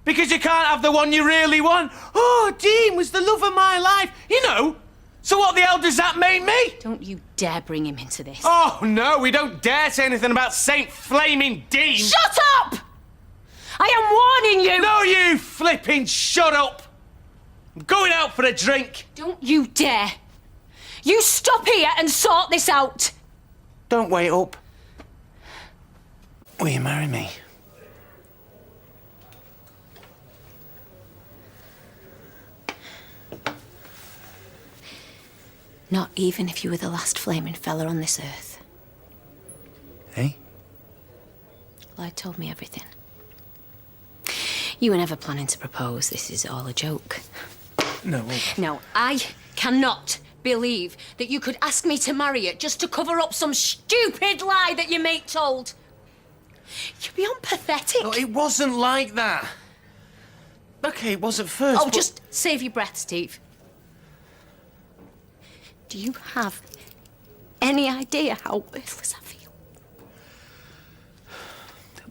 Because you can't have the one you really want. Oh, Dean was the love of my life. You know. So what the hell does that make me? Don't you dare bring him into this. Oh, no, we don't dare say anything about Saint Flaming Dean. Shut up! I am warning you! No, you flipping shut up. I'm going out for a drink. Don't you dare. You stop here and sort this out. Don't wait up. Will you marry me? Not even if you were the last flaming fella on this earth. Hey? Lloyd told me everything. You were never planning to propose. This is all a joke. No. No, I cannot believe that you could ask me to marry you just to cover up some stupid lie that your mate told. You're beyond pathetic. No, it wasn't like that. Okay, it was at first. Oh, but... just save your breath, Steve. Do you have any idea how worthless I feel?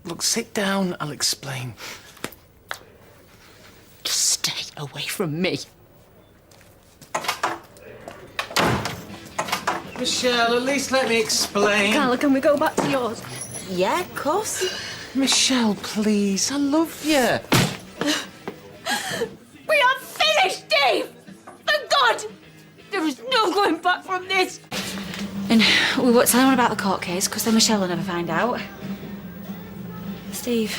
Look, sit down, I'll explain. Just stay away from me. Michelle, at least let me explain. Carla, can we go back to yours? Yeah, of course. Michelle, please, I love you. We are finished, Steve! Thank God! There is no going back from this. And we won't tell anyone about the court case, because then Michelle will never find out. Steve.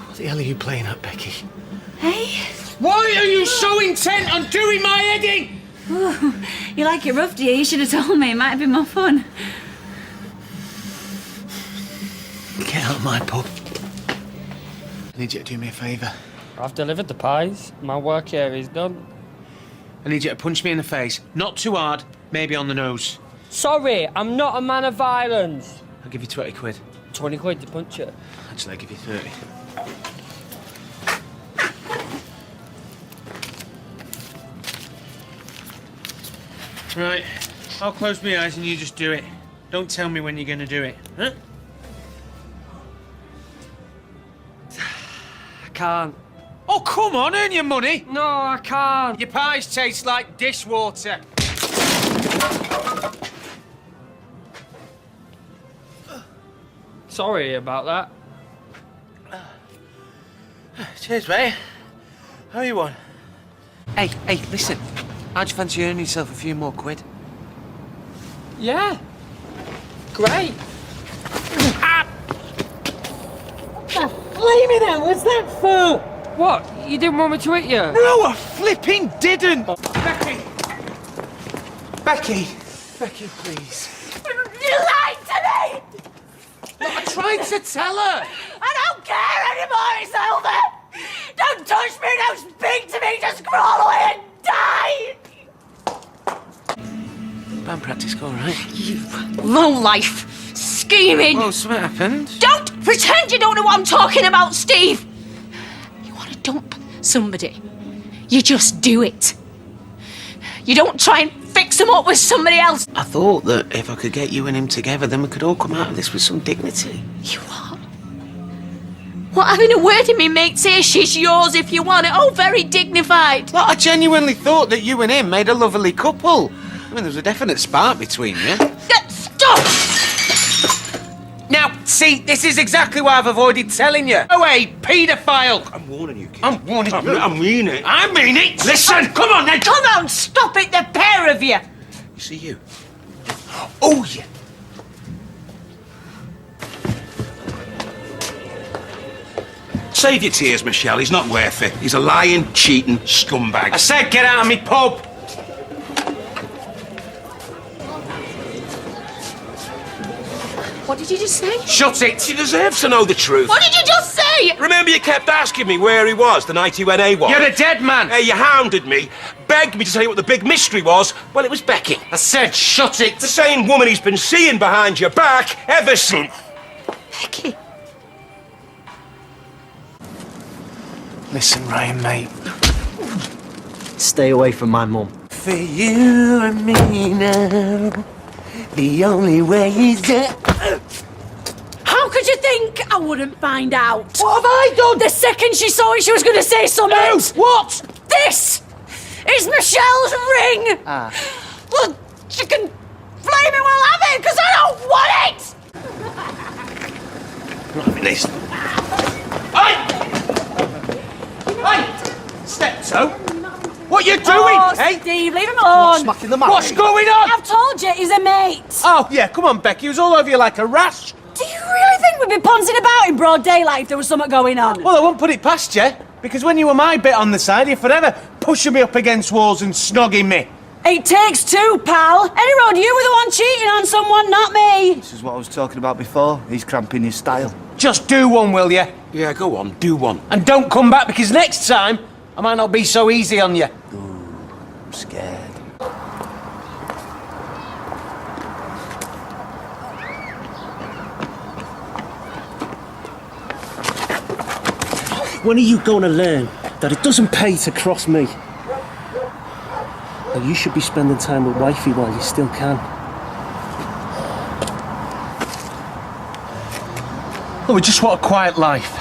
What the hell are you playing at, Becky? Hey? Why are you so intent on doing my heading? Ooh, you like it rough, do you? You should have told me. It might have been more fun. Get out of my pub. I need you to do me a favour. I've delivered the pies. My work here is done. I need you to punch me in the face. Not too hard, maybe on the nose. Sorry, I'm not a man of violence. I'll give you 20 quid. 20 quid to punch it. Actually, I'll give you 30. Right, I'll close my eyes and you just do it. Don't tell me when you're going to do it, huh? I can't. Oh, come on, earn your money. No, I can't. Your pies taste like dishwater. Sorry about that. Cheers, mate. How you on? Hey, listen. How'd you fancy earning yourself a few more quid? Yeah. Great. Flaming hell, what's that for? What? You didn't want me to hit you? No, I flipping didn't. Becky. Becky, please. You lied to me! I tried to tell her. I don't care anymore, it's over! Don't touch me, don't speak to me, just crawl away and die! Band practice, all right? You low-life, scheming... Well, something happened. Don't pretend you don't know what I'm talking about, Steve! You want to dump somebody, you just do it. You don't try and fix them up with somebody else. I thought that if I could get you and him together, then we could all come out of this with some dignity. You what? What, having a word in me, mate? Say she's yours if you want it. Oh, very dignified. Well, I genuinely thought that you and him made a lovely couple. I mean, there was a definite spark between you. Stop! Now, see, this is exactly why I've avoided telling you. Oh, hey, paedophile! I'm warning you, kid. I'm warning you. I mean it. I mean it! Listen, come on then! Come on, stop it, the pair of you! You see you? Oh, yeah. Save your tears, Michelle. He's not worth it. He's a lying, cheating scumbag. I said get out of me pub! What did you just say? Shut it! He deserves to know the truth. What did you just say? Remember you kept asking me where he was the night he went AWOL? You're a dead man! Hey, you hounded me, begged me to tell you what the big mystery was. Well, it was Becky. I said shut it! The same woman he's been seeing behind your back ever since. Becky. Listen, Ryan, mate. Stay away from my mum. For you and me now, the only way is that... How could you think I wouldn't find out? What have I done? The second she saw it, she was going to say something. No! What? This is Michelle's ring. Ah. Well, she can flame it while have it, because I don't want it. Not having this. Hey! Steptoe! What you doing, Oh, hey? Steve, leave him alone. Smacking the man. What's going on? I've told you, he's a mate. Oh, yeah, come on, Becky. He was all over you like a rash. Do you really think we'd be ponting about in broad daylight if there was something going on? Well, I won't put it past you, because when you were my bit on the side, you're forever pushing me up against walls and snogging me. It takes two, pal. Any road, you were the one cheating on someone, not me. This is what I was talking about before. He's cramping his style. Just do one, will you? Yeah, go on, do one. And don't come back, because next time, I might not be so easy on you. I'm scared. When are you going to learn that it doesn't pay to cross me? That you should be spending time with wifey while you still can. Oh, we just want a quiet life.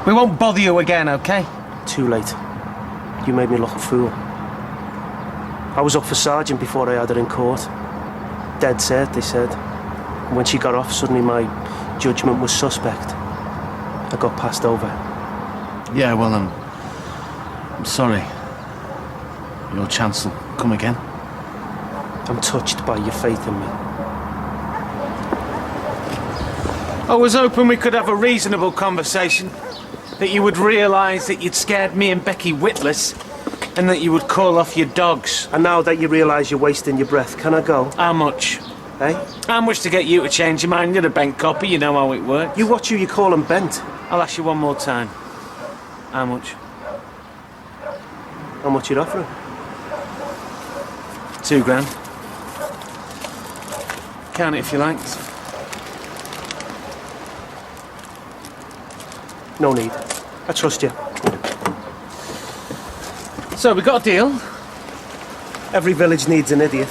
We won't bother you again, okay? Too late. You made me look a fool. I was up for sergeant before I had her in court. Dead set, they said. And when she got off, suddenly my judgment was suspect. I got passed over. Yeah, well, I'm sorry. Your chance will come again. I'm touched by your faith in me. I was hoping we could have a reasonable conversation. That you would realise that you'd scared me and Becky witless, and that you would call off your dogs. And now that you realise you're wasting your breath, can I go? How much? Eh? How much to get you to change your mind? You're a bent copy, you know how it works. You watch who you call 'em bent. I'll ask you one more time. How much? How much you'd offer him? £2,000. Count it if you like. No need. I trust you. So, we got a deal? Every village needs an idiot.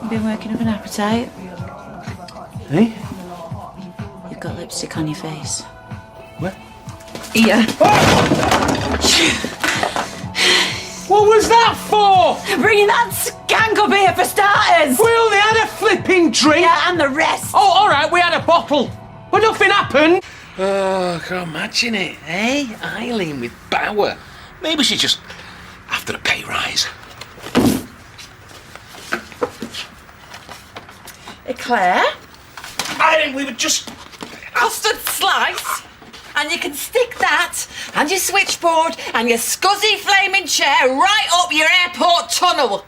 You've been working up an appetite. Eh? You've got lipstick on your face. What? Yeah. What was that for? Bringing that skank up here for starters. We only had a flipping drink. Yeah, and the rest. Oh, all right, we had a bottle. But nothing happened. Oh, I can imagine it, eh? Eileen with Bauer. Maybe she's just after a pay rise. Claire? Eileen, we were just... Custard slice? And you can stick that and your switchboard and your scuzzy flaming chair right up your airport tunnel.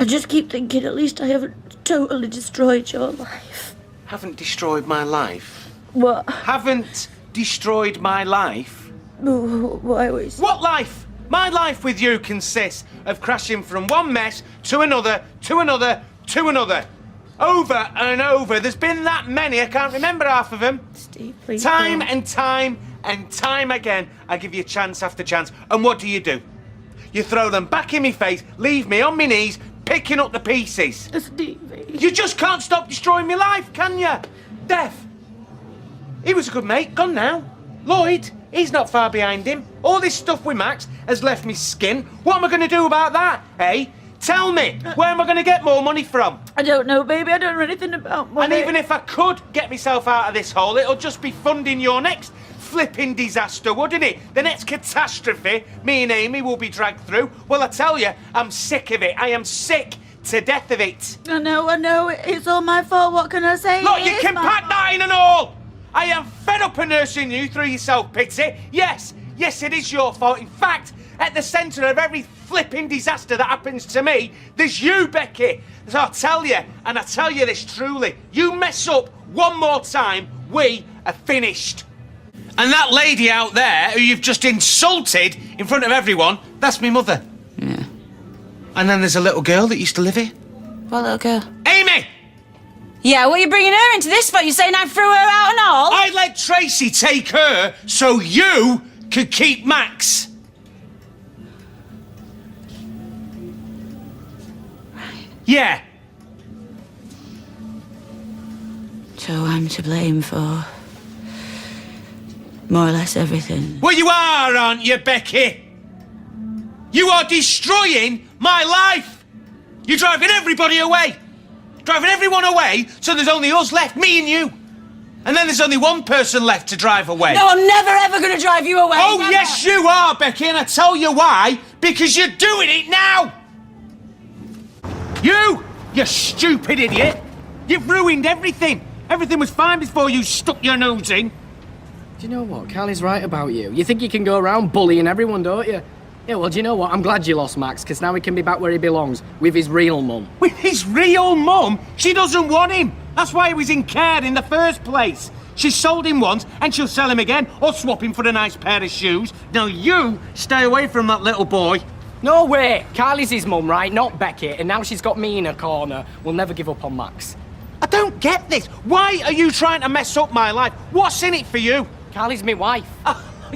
I just keep thinking at least I haven't totally destroyed your life. Haven't destroyed my life. What? Haven't destroyed my life. Why was... What life? My life with you consists of crashing from one mess to another, to another, to another. Over and over. There's been that many, I can't remember half of them. Steve, please Time don't. and time and time again, I give you chance after chance. And what do? You throw them back in my face, leave me on my knees, picking up the pieces. Stevie. You just can't stop destroying my life, can you? Death. He was a good mate, gone now. Lloyd, he's not far behind him. All this stuff with Max has left me skin. What am I going to do about that, eh? Tell me, where am I going to get more money from? I don't know, baby. I don't know anything about money. And even if I could get myself out of this hole, it'll just be funding your next flipping disaster, wouldn't it? The next catastrophe me and Amy will be dragged through. Well, I tell you, I'm sick of it. I am sick to death of it. I know. It's all my fault. What can I say? Look, you can pack that in and all. I am fed up of nursing you through your self-pity. Yes, it is your fault. In fact, at the centre of every flipping disaster that happens to me, there's you, Becky. So I tell you, and I tell you this truly, you mess up one more time, we are finished. And that lady out there, who you've just insulted in front of everyone, that's me mother. Yeah. And then there's a little girl that used to live here. What little girl? Amy! Yeah, what are you bringing her into this for? You saying I threw her out and all? I let Tracy take her so you could keep Max. Yeah. So I'm to blame for more or less everything. Well, you are, aren't you, Becky? You are destroying my life. You're driving everybody away. Driving everyone away, so there's only us left, me and you. And then there's only one person left to drive away. No, I'm never ever going to drive you away. Oh, never. yes, you are, Becky, and I tell you why. Because you're doing it now. You stupid idiot. You've ruined everything. Everything was fine before you stuck your nose in. Do you know what? Carly's right about you. You think you can go around bullying everyone, don't you? Yeah, well, do you know what? I'm glad you lost Max, because now he can be back where he belongs, with his real mum. With his real mum? She doesn't want him. That's why he was in care in the first place. She sold him once, and she'll sell him again, or swap him for a nice pair of shoes. Now you stay away from that little boy. No way! Carly's his mum, right? Not Becky, and now she's got me in her corner. We'll never give up on Max. I don't get this. Why are you trying to mess up my life? What's in it for you? Carly's my wife.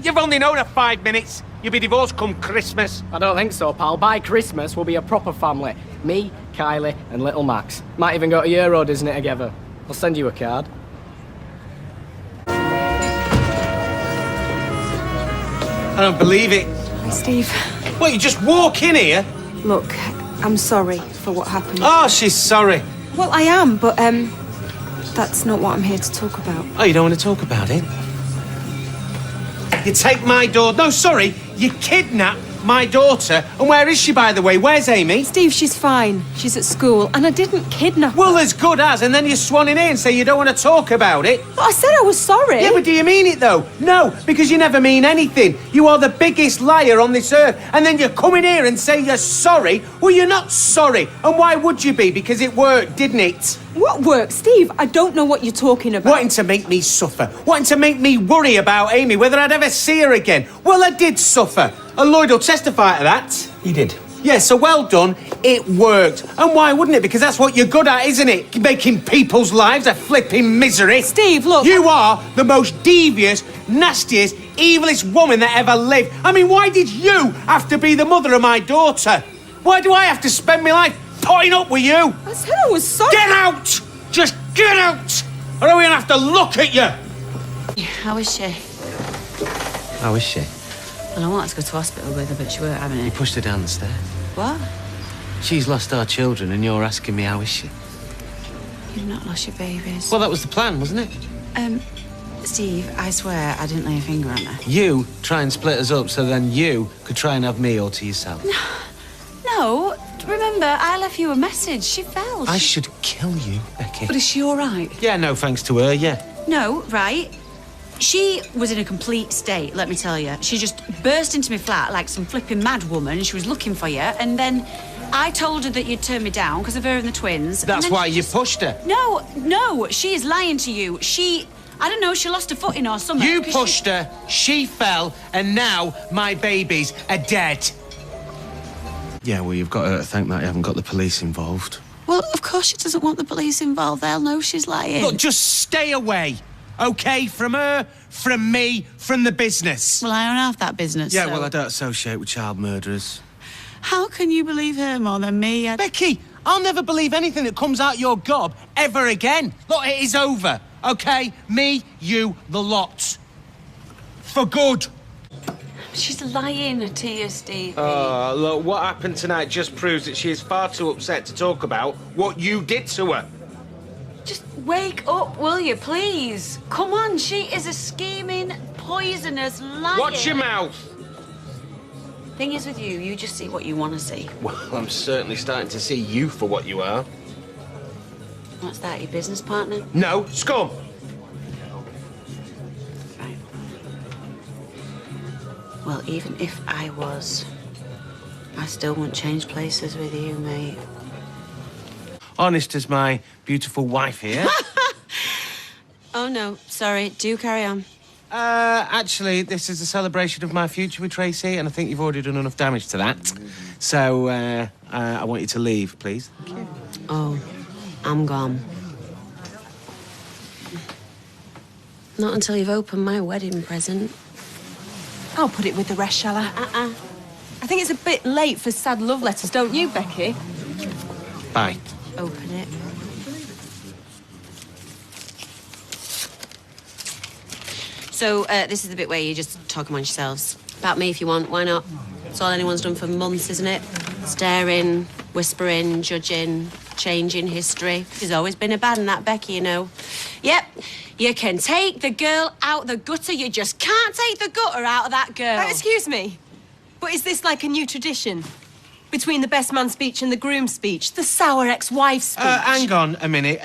You've only known her 5 minutes. You'll be divorced come Christmas. I don't think so, pal. By Christmas, we'll be a proper family. Me, Kylie, and little Max. Might even go to Euro Disney together. I'll send you a card. I don't believe it. Hi, Steve. What, you just walk in here? Look, I'm sorry for what happened. Oh, she's sorry. Well, I am, but, that's not what I'm here to talk about. Oh, you don't want to talk about it? You take my daughter... No, sorry. You kidnap my daughter. And where is she, by the way? Where's Amy? Steve, she's fine. She's at school, and I didn't kidnap her. Well, as good as, and then you swan in here and say you don't want to talk about it. But I said I was sorry. Yeah, but do you mean it, though? No, because you never mean anything. You are the biggest liar on this earth, and then you come in here and say you're sorry. Well, you're not sorry. And why would you be? Because it worked, didn't it? What worked? Steve, I don't know what you're talking about. Wanting to make me suffer. Wanting to make me worry about Amy, whether I'd ever see her again. Well, I did suffer. And Lloyd will testify to that. He did. Yeah, so well done. It worked. And why wouldn't it? Because that's what you're good at, isn't it? Making people's lives a flipping misery. Steve, look. You are the most devious, nastiest, evilest woman that ever lived. I mean, why did you have to be the mother of my daughter? Why do I have to spend my life putting up with you? I said I was sorry. Get out! Just get out! Or are we gonna have to look at you? How is she? How is she? Well, I wanted to go to hospital with her, but she weren't having You it. pushed her down the stairs. What? She's lost our children and you're asking me how is she? You've not lost your babies. Well, that was the plan, wasn't it? Steve, I swear I didn't lay a finger on her. You try and split us up so then you could try and have me all to yourself. No, remember, I left you a message. She fell. I should kill you, Becky. But is she all right? Yeah, no thanks to her, yeah. No, right? She was in a complete state, let me tell you. She just burst into my flat like some flipping mad woman, and she was looking for you, and then I told her that you'd turn me down because of her and the twins. That's why you pushed her. No, she is lying to you. I don't know, she lost her footing or something. You pushed her, she fell, and now my babies are dead. Yeah, well, you've got her to thank that you haven't got the police involved. Well, of course she doesn't want the police involved. They'll know she's lying. Look, just stay away, OK? From her, from me, from the business. Well, I don't have that business. Yeah, so... well, I don't associate with child murderers. How can you believe her more than me? Becky, I'll never believe anything that comes out your gob ever again. Look, it is over, OK? Me, you, the lot. For good. She's lying to you, Steve. Oh, look, what happened tonight just proves that she is far too upset to talk about what you did to her. Just wake up, will you, please? Come on, she is a scheming, poisonous liar. Watch your mouth. Thing is with you, you just see what you want to see. Well, I'm certainly starting to see you for what you are. What's that, your business partner? No, scum. Right. Well, even if I was, I still wouldn't change places with you, mate. Honest as my beautiful wife here. Oh, no, sorry. Do carry on. Actually, this is a celebration of my future with Tracy, and I think you've already done enough damage to that. So, I want you to leave, please. Thank you. Oh, I'm gone. Not until you've opened my wedding present. I'll put it with the rest, shall I? I think it's a bit late for sad love letters, don't you, Becky? Bye. Open it. So, this is the bit where you just talk amongst yourselves. About me if you want, why not? It's all anyone's done for months, isn't it? Staring, whispering, judging, changing history. She's always been a bad one, that Becky, you know. Yep, you can take the girl out the gutter, you just can't take the gutter out of that girl. Excuse me, but is this like a new tradition? Between the best man speech and the groom speech? The sour ex-wife speech? Hang on a minute.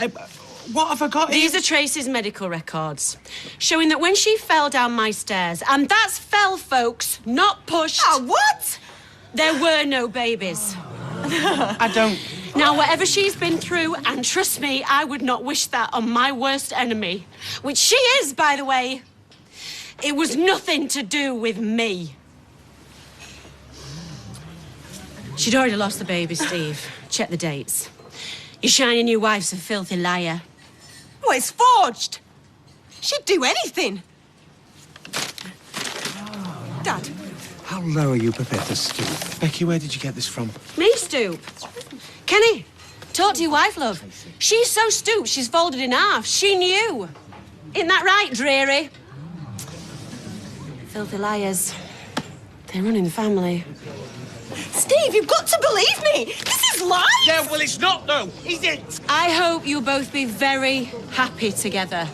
What have I got here? These are Tracy's medical records, showing that when she fell down my stairs, and that's fell, folks, not pushed. Oh, what? There were no babies. I don't... Now, whatever she's been through, and trust me, I would not wish that on my worst enemy, which she is, by the way, it was nothing to do with me. She'd already lost the baby, Steve. Check the dates. Your shiny new wife's a filthy liar. Oh, it's forged. She'd do anything. Dad. How low are you prepared to stoop? Becky, where did you get this from? Me stoop? Kenny, talk to your wife, love. She's so stooped, she's folded in half. She knew. Isn't that right, Dreary? Filthy liars. They run in the family. Steve, you've got to believe me. This is life. Yeah, well, it's not, though. Is it? I hope you'll both be very happy together.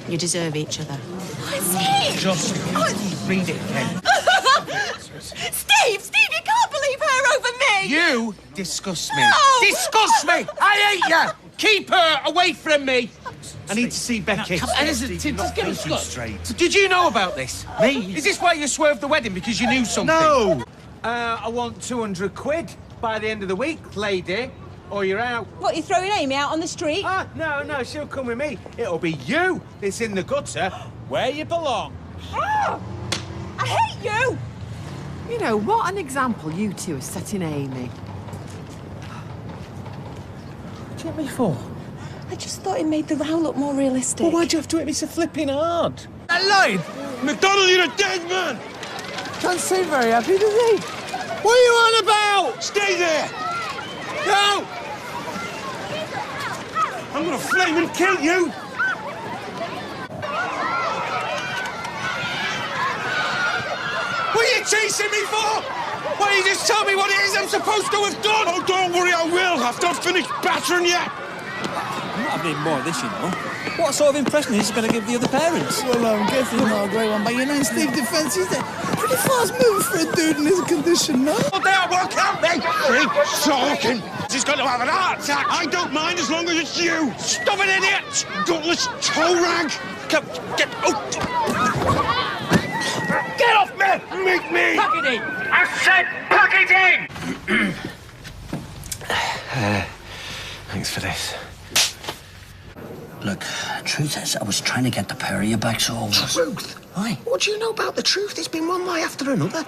You deserve each other. Steve! Just read it again. Steve, you can't believe her over me. You disgust me. No! Disgust me! I hate you! Keep her away from me! I need to see Becky. Just get us straight. Did you know about this? Me? Is this why you swerved the wedding? Because you knew something? No! I want 200 quid by the end of the week, lady, or you're out. What, you throwing Amy out on the street? No, she'll come with me. It'll be you that's in the gutter where you belong. Oh, I hate you! You know, what an example you two are setting Amy. What do you hit me for? I just thought it made the row look more realistic. Well, why'd you have to hit me so flipping hard? I lied! McDonald, you're a dead man! Can't seem very happy, does he? What are you on about? Stay there! No! I'm gonna flame and kill you! What are you chasing me for? Why don't you just tell me what it is I'm supposed to have done? Oh, don't worry, I will. After I've finished battering you. I'm not having more of this, you know. What sort of impression is he going to give the other parents? Well, I'm guessing not a great one, but you know, in Steve's defence, he's a pretty fast mover for a dude in his condition, no? Well, there, what can't be? Keep talking. He's going to have an heart attack. I don't mind as long as it's you. Stop it, idiot! Gutless toe rag. Come, get out! Get off me! Meet me! Pack it in! I said pack it in! Thanks for this. Look, truth is, I was trying to get the pair of you back, so... Truth? Why? What do you know about the truth? It's been one lie after another.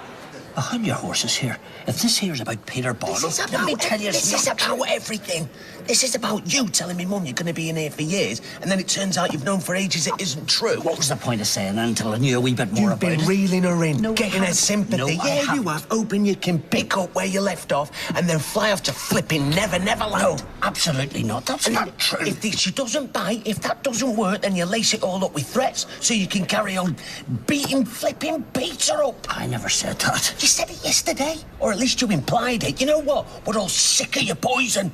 Behind your horses here. If this here's about Peter Barlow, let me tell you, This is about everything. This is about you telling me, Mum, you're going to be in here for years, and then it turns out you've known for ages it isn't true. What was the point of saying that until I knew a wee bit more You've about it? been reeling her in, No, getting I her sympathy. No, I Yeah, you haven't. have, hoping you can pick up where you left off and then fly off to flipping Never Land. Absolutely not. That's not true. If she doesn't bite, if that doesn't work, then you lace it all up with threats so you can carry on flipping Peter up. I never said that. You said it yesterday, or at least you implied it. You know what? We're all sick of your poison.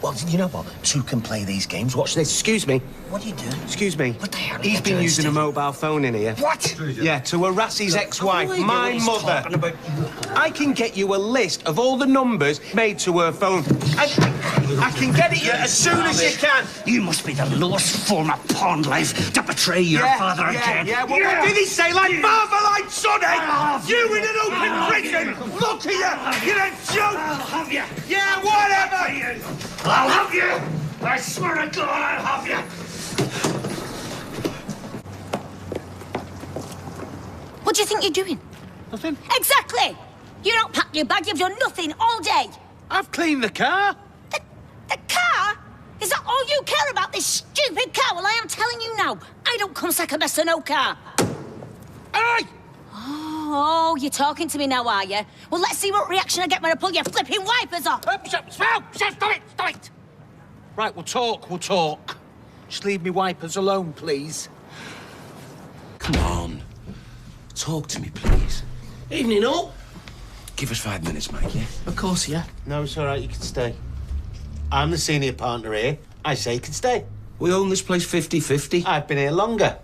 Well, you know what? Two can play these games. Watch this. Excuse me. What are you doing? Excuse me. What the hell are He's you been doing, using a Steve? mobile phone in here. What? Yeah, to harass his ex-wife, What are you my doing? He's mother. talking about... I can get you a list of all the numbers made to her phone. I can get it as soon as you can. You must be the lowest form of pond life to betray your father again. Yeah, well, what did he say? Like father, like son, eh? You in an open prison! Look at you! You're a joke! I'll have you. Yeah, whatever! I'll have you. I swear to God, I'll have you. What do you think you're doing? Nothing. Exactly! You don't pack your bag, you've done nothing all day. I've cleaned the car. The car? Is that all you care about, this stupid car? Well, I am telling you now, I don't come second best to no car. Aye! Oh, you're talking to me now, are you? Well, let's see what reaction I get when I pull your flipping wipers off. Stop it! Right, we'll talk. Just leave me wipers alone, please. Come on. Talk to me, please. Evening all. Give us 5 minutes, Mike, yeah? Of course, yeah. No, it's all right, you can stay. I'm the senior partner here. I say you can stay. We own this place 50-50. I've been here longer.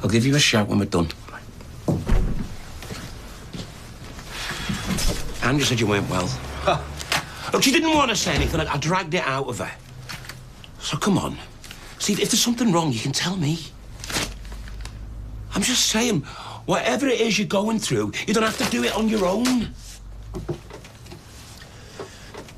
I'll give you a shout when we're done. Andrew said you weren't well. Look, she didn't want to say anything. I dragged it out of her. So come on. See, if there's something wrong, you can tell me. I'm just saying, whatever it is you're going through, you don't have to do it on your own.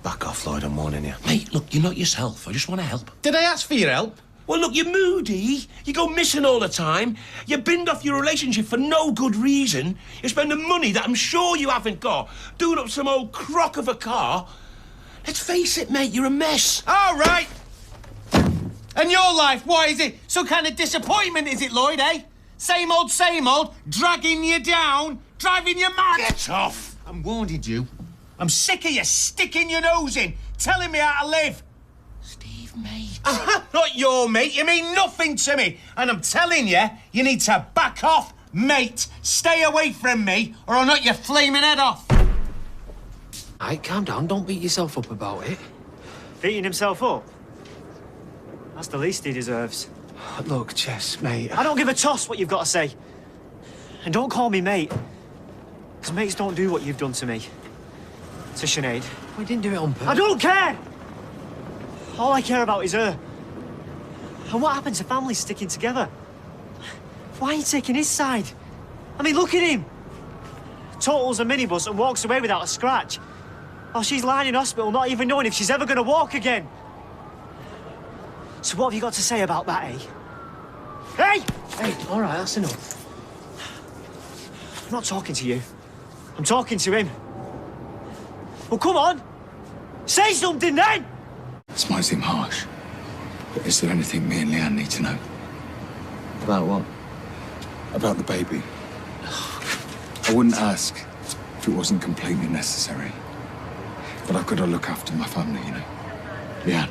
Back off, Lloyd, I'm warning you. Mate, look, you're not yourself. I just want to help. Did I ask for your help? Well, look, you're moody. You go missing all the time. You binned off your relationship for no good reason. You're spending money that I'm sure you haven't got, doing up some old crock of a car. Let's face it, mate, you're a mess. All right. And your life, what is it? Some kind of disappointment, is it, Lloyd, eh? Same old, dragging you down, driving you mad. Get off. I'm warning you. I'm sick of you sticking your nose in, telling me how to live. Steve, mate. Not your mate. You mean nothing to me. And I'm telling you, you need to back off, mate. Stay away from me, or I'll knock your flaming head off. Aight, calm down. Don't beat yourself up about it. Beating himself up? That's the least he deserves. Look, Jess, mate. I don't give a toss what you've got to say. And don't call me mate. Because mates don't do what you've done to me. To Sinead. We didn't do it on purpose. I don't care! All I care about is her. And what happened to families sticking together? Why are you taking his side? I mean, look at him. Totals a minibus and walks away without a scratch. While she's lying in hospital, not even knowing if she's ever going to walk again. So what have you got to say about that, eh? Hey! Hey, all right, that's enough. I'm not talking to you. I'm talking to him. Well, come on. Say something, then! This might seem harsh, but is there anything me and Leanne need to know? About what? About the baby. I wouldn't ask if it wasn't completely necessary. But I've got to look after my family, you know. Leanne.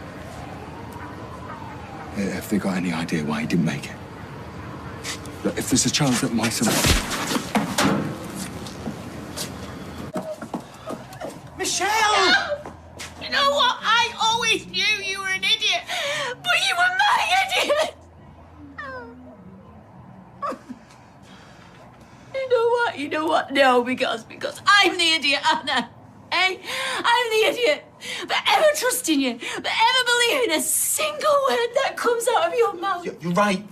Have they got any idea why he didn't make it? Look, if there's a chance that my son... Michelle! No! You know what? I always knew you were an idiot, but you were my idiot! You know what? No, because I'm the idiot, Anna. Eh? I'm the idiot for ever trusting you, for ever believing a single word that comes out of your mouth. You're right.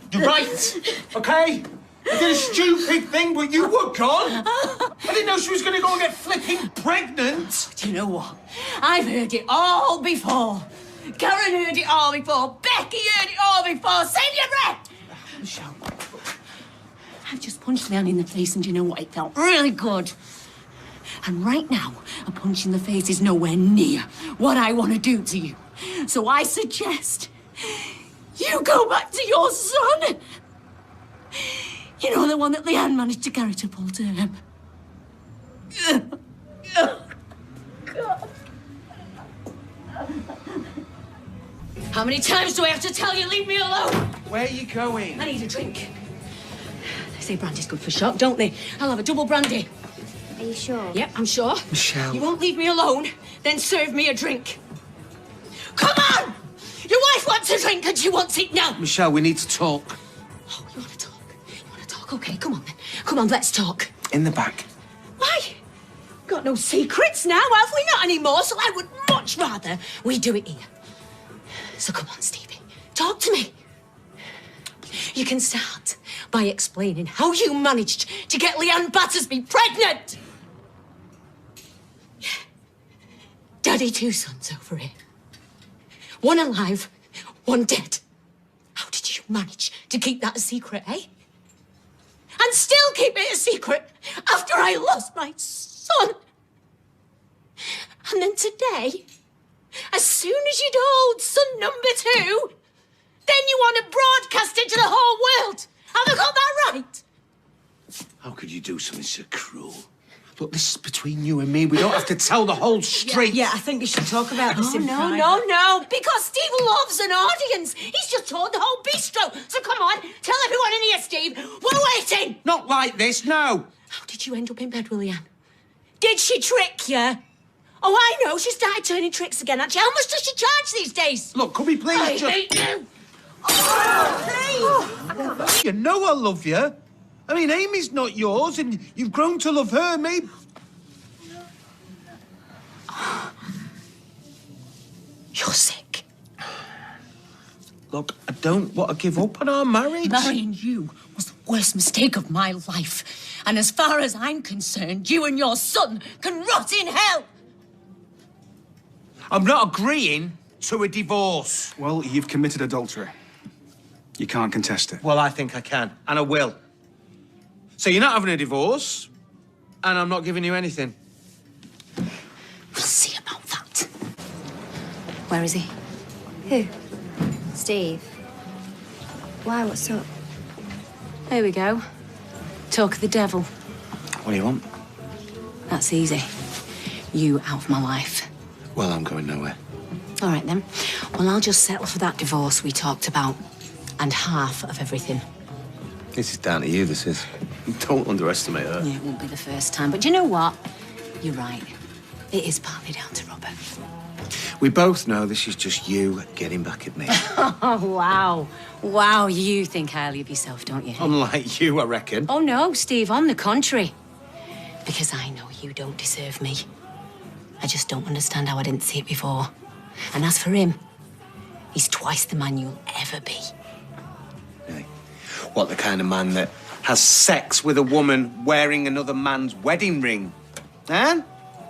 Okay? You did a stupid thing, but you were gone. I didn't know she was going to go and get flipping pregnant. Do you know what? I've heard it all before. Karen heard it all before. Becky heard it all before. Save your breath! Michelle. I've just punched Leanne in the face, and do you know what? It felt really good. And right now, a punch in the face is nowhere near what I want to do to you. So I suggest you go back to your son. You know, the one that Leanne managed to carry to full term. God. How many times do I have to tell you, leave me alone? Where are you going? I need a drink. They say brandy's good for shock, don't they? I'll have a double brandy. Are you sure? Yep, I'm sure. Michelle. You won't leave me alone, then serve me a drink. Come on! Your wife wants a drink and she wants it now. Michelle, we need to talk. Oh, you want to talk? You want to talk? Okay, come on then. Come on, let's talk. In the back. Why? Got no secrets now, have we? Not anymore, so I would much rather we do it here. So come on, Stevie, talk to me. You can start by explaining how you managed to get Leanne Battersby pregnant. Yeah. Daddy, 2 sons over here. One alive, one dead. How did you manage to keep that a secret, eh? And still keep it a secret after I lost my son. And then today, as soon as you told son number 2, then you want to broadcast it to the whole world. Have I got that right? How could you do something so cruel? Look, this is between you and me. We don't have to tell the whole street. Yeah, I think we should talk about this in private. No, because Steve loves an audience. He's just toured the whole bistro. So come on, tell everyone in here, Steve. We're waiting. Not like this, no. How did you end up in bed with Leanne? Did she trick you? Oh, I know. She started turning tricks again, actually. How much does she charge these days? Look, could we please I just... hate you. Oh, you know I love you. I mean, Amy's not yours, and you've grown to love her, maybe. You're sick. Look, I don't want to give up on our marriage. Marrying you was the worst mistake of my life. And as far as I'm concerned, you and your son can rot in hell. I'm not agreeing to a divorce. Well, you've committed adultery. You can't contest it. Well, I think I can, and I will. So you're not having a divorce, and I'm not giving you anything. We'll see about that. Where is he? Who? Steve. Why? What's up? There we go. Talk of the devil. What do you want? That's easy. You out of my life. Well, I'm going nowhere. All right, then. Well, I'll just settle for that divorce we talked about. And half of everything. This is down to you, this is. Don't underestimate her. Yeah, it won't be the first time. But you know what? You're right. It is partly down to Robert. We both know this is just you getting back at me. Oh, wow. Wow, you think highly of yourself, don't you? Unlike you, I reckon. Oh, no, Steve, on the contrary. Because I know you don't deserve me. I just don't understand how I didn't see it before. And as for him, he's twice the man you'll ever be. Really? What, the kind of man that has sex with a woman wearing another man's wedding ring? Huh?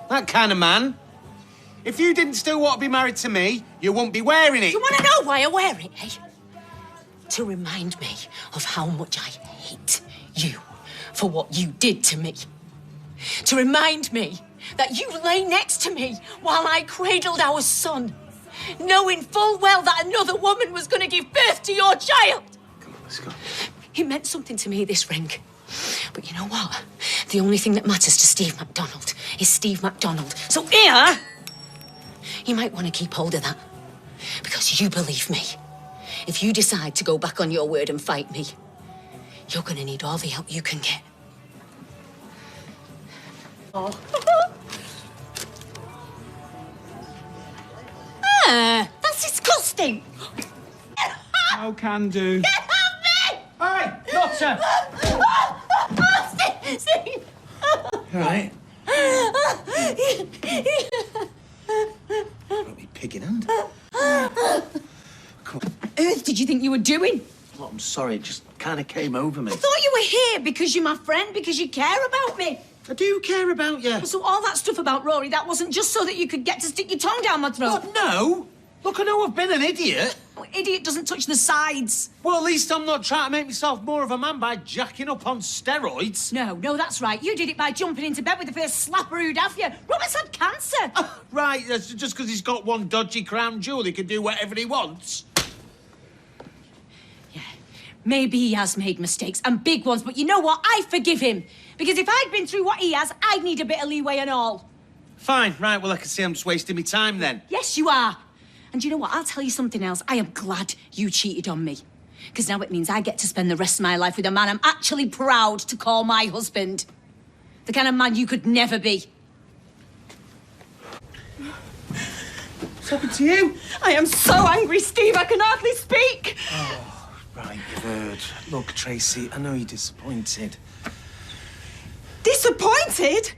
That kind of man. If you didn't still want to be married to me, you wouldn't be wearing it. You want to know why I wear it, eh? To remind me of how much I hate you for what you did to me. To remind me that you lay next to me while I cradled our son, knowing full well that another woman was going to give birth to your child. Come on, let's go. It meant something to me, this ring. But you know what? The only thing that matters to Steve McDonald is Steve McDonald. So here, you might want to keep hold of that. Because you believe me. If you decide to go back on your word and fight me, you're going to need all the help you can get. Oh. That's disgusting. How can do? Get off me! Hey, Nutter! Steve! All right. Don't be picking hand. What on earth did you think you were doing? Oh, I'm sorry, it just kind of came over me. I thought you were here because you're my friend, because you care about me. I do care about you. So all that stuff about Rory, that wasn't just so that you could get to stick your tongue down my throat? What? No. Look, I know I've been an idiot. Idiot doesn't touch the sides. Well, at least I'm not trying to make myself more of a man by jacking up on steroids. No, that's right. You did it by jumping into bed with the first slapper who'd have you. Robert's had cancer. Right, that's just because he's got one dodgy crown jewel, he can do whatever he wants. Maybe he has made mistakes, and big ones, but you know what? I forgive him. Because if I'd been through what he has, I'd need a bit of leeway and all. Fine, right, well, I can see I'm just wasting my time then. Yes, you are. And you know what? I'll tell you something else. I am glad you cheated on me. Because now it means I get to spend the rest of my life with a man I'm actually proud to call my husband. The kind of man you could never be. What's happened to you? I am so angry, Steve, I can hardly speak. Right, you've heard. Look, Tracy, I know you're disappointed. Disappointed?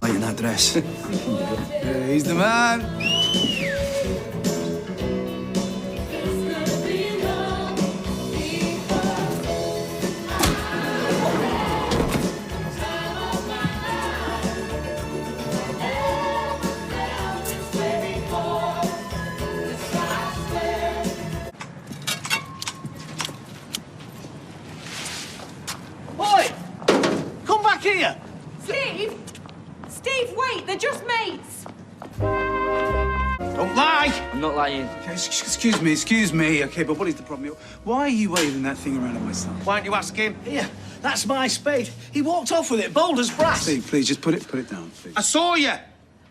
Like in that dress. Yeah, he's the man. Boy! Come back here! Steve! Steve, wait, they're just mates. Don't lie! I'm not lying. Okay, excuse me, okay, but what is the problem? Why are you waving that thing around at my son? Why don't you ask him? Here, that's my spade. He walked off with it, bold as brass. Steve, please, just put it down, please. I saw you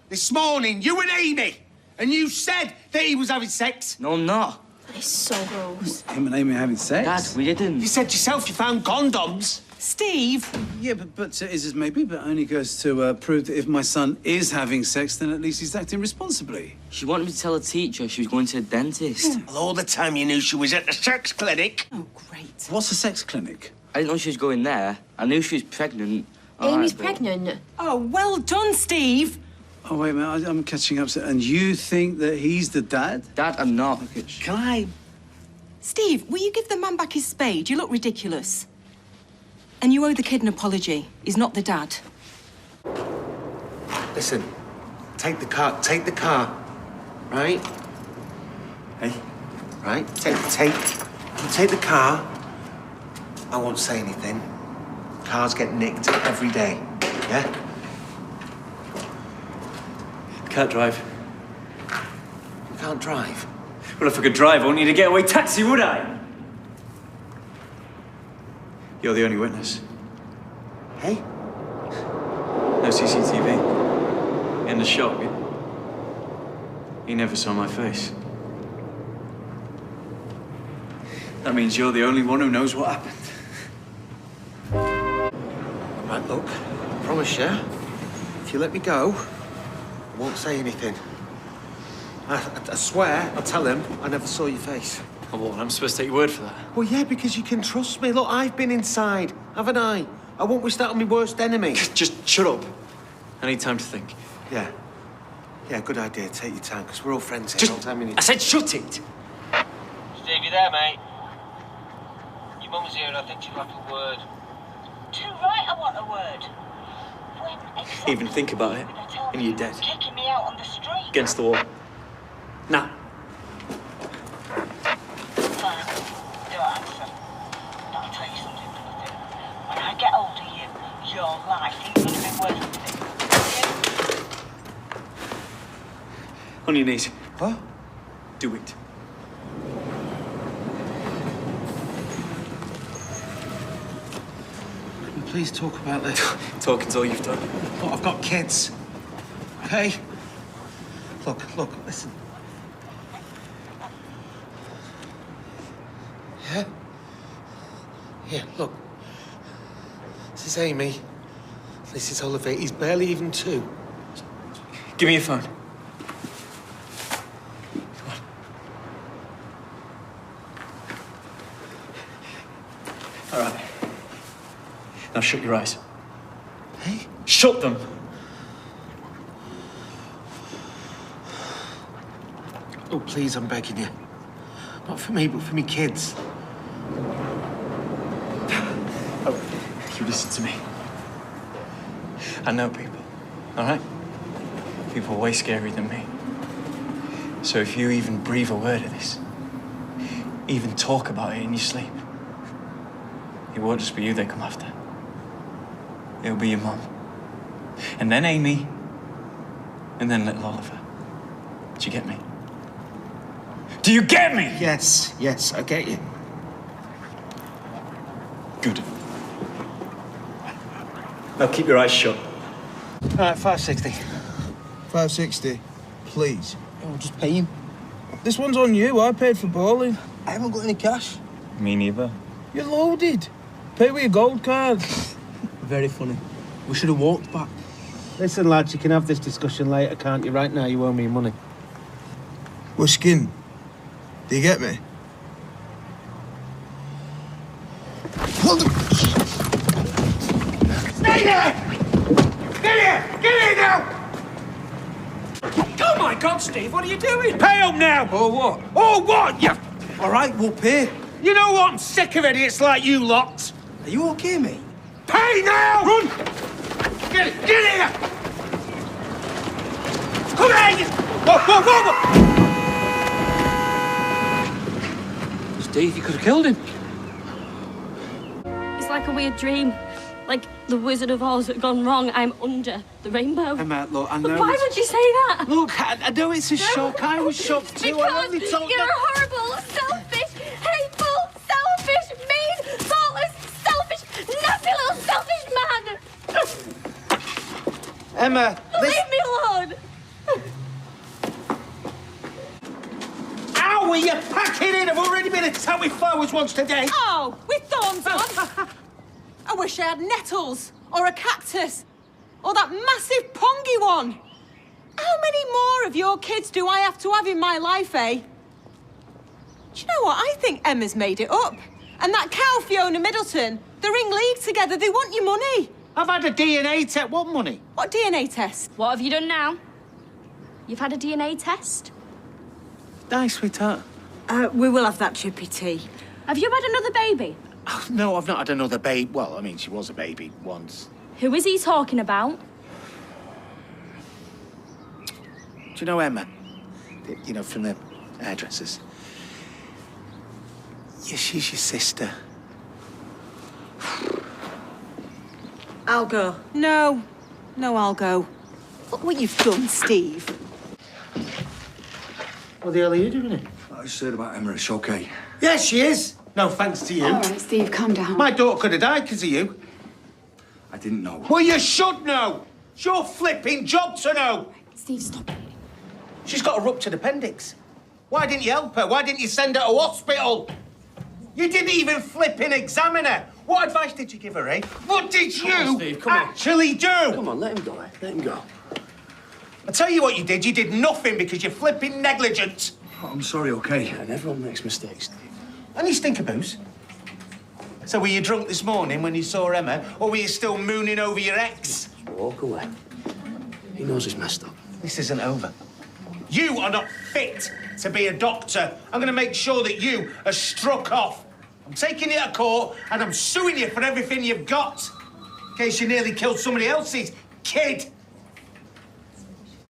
this morning, you and Amy, and you said that he was having sex. No, I'm not. That is so gross. Him and Amy having sex? Dad, we didn't. You said yourself you found condoms. Steve! Yeah, but is as maybe, but only goes to prove that if my son is having sex, then at least he's acting responsibly. She wanted me to tell the teacher she was going to the dentist. Well, all the time you knew she was at the sex clinic. Oh, great. What's a sex clinic? I didn't know she was going there. I knew she was pregnant. Amy's pregnant? Oh, well done, Steve. Oh, wait a minute, I'm catching up. And you think that he's the dad? Dad, I'm not. Okay, Can I? Steve, will you give the man back his spade? You look ridiculous. And you owe the kid an apology. He's not the dad. Listen, take the car, right? Hey, right? Take the car. I won't say anything. Cars get nicked every day, yeah? Can't drive. You can't drive? Well, if I could drive, I wouldn't need a getaway taxi, would I? You're the only witness. Hey? No CCTV. In the shop, he never saw my face. That means you're the only one who knows what happened. Right, look, I promise you, if you let me go, I won't say anything. I swear, I'll tell him I never saw your face. Oh, well, I'm supposed to take your word for that. Well, yeah, because you can trust me. Look, I've been inside, haven't I? I won't wish that on my worst enemy. Just shut up. I need time to think. Yeah. Yeah, good idea. Take your time, because we're all friends here. Just- All the time you need. I said shut it! Steve, you there, mate? Your mum's here and I think she'd like a word. Too right, I want a word. When exactly Even think about it, and you're dead. kicking me out on the street? Against the wall. Now. Fine, don't answer. But I'll tell you something, Timothy. When I get hold of you, your life ain't gonna be worth anything. On your knees. What? Do it. Can we please talk about this? Talking's all you've done. Look, I've got kids. Okay? Look, listen. Yeah? Here, look. This is Amy. This is Oliver. He's barely even 2. Give me your phone. All right. Now shut your eyes. Hey? Shut them! Oh, please, I'm begging you. Not for me, but for me kids. Oh, you listen to me. I know people, all right? People way scarier than me. So if you even breathe a word of this, even talk about it in your sleep, it won't just be you they come after. It'll be your mum. And then Amy. And then little Oliver. Do you get me? Do you get me? Yes, I get you. Good. Now keep your eyes shut. All right, 560. 560, please. Oh, just pay him. This one's on you. I paid for bowling. I haven't got any cash. Me neither. You're loaded. Pay with your gold card. Very funny. We should have walked back. Listen, lads, you can have this discussion later, can't you? Right now, you owe me money. We're skinned. Do you get me? Stay there! Get here! Get here now! Oh my God, Steve, what are you doing? Pay up now! Oh, what? Oh, what? You... All right, we'll pay. You know what? I'm sick of idiots like you lot. Are you okay, mate? Pay now! Run! Get here! Come here! Whoa! Steve, you could have killed him. It's like a weird dream. Like the Wizard of Oz had gone wrong. I'm under the rainbow. Emma, look, I know. But why would you say that? Look, I know it's a shock. I was shocked too. I only told You're a horrible, selfish, hateful, selfish, mean, thoughtless, selfish, nasty little selfish man. Emma, Leave me alone. Ow, are you packing in? I've already been attacked with flowers once today. Oh, with thorns on? I wish I had nettles, or a cactus, or that massive pongy one. How many more of your kids do I have to have in my life, eh? Do you know what? I think Emma's made it up. And that cow Fiona Middleton, they're in league together. They want your money. I've had a DNA test. What money? What DNA test? What have you done now? You've had a DNA test? Nice, sweetheart. We will have that chippy tea. Have you had another baby? Oh, no, I've not had another baby. Well, I mean, she was a baby once. Who is he talking about? Do you know Emma? You know, from the hairdressers. Yeah, she's your sister. I'll go. No, I'll go. Look what you've done, Steve. What the hell are you doing here? I just heard about Emma. It's okay. Yes, she is. No thanks to you. All right, Steve, calm down. My daughter could have died because of you. I didn't know. Well, you should know. It's your flipping job to know. Steve, stop it. She's got a ruptured appendix. Why didn't you help her? Why didn't you send her to hospital? You didn't even flipping examine her. What advice did you give her, eh? What did you actually do? Come on, let him go, eh? Let him go. I tell you what you did. You did nothing because you're flipping negligent. Oh, I'm sorry, okay? And everyone makes mistakes, Steve. And you stinkerboos. So were you drunk this morning when you saw Emma, or were you still mooning over your ex? Just walk away. He knows he's messed up. This isn't over. You are not fit to be a doctor. I'm going to make sure that you are struck off. I'm taking you to court, and I'm suing you for everything you've got. In case you nearly killed somebody else's kid.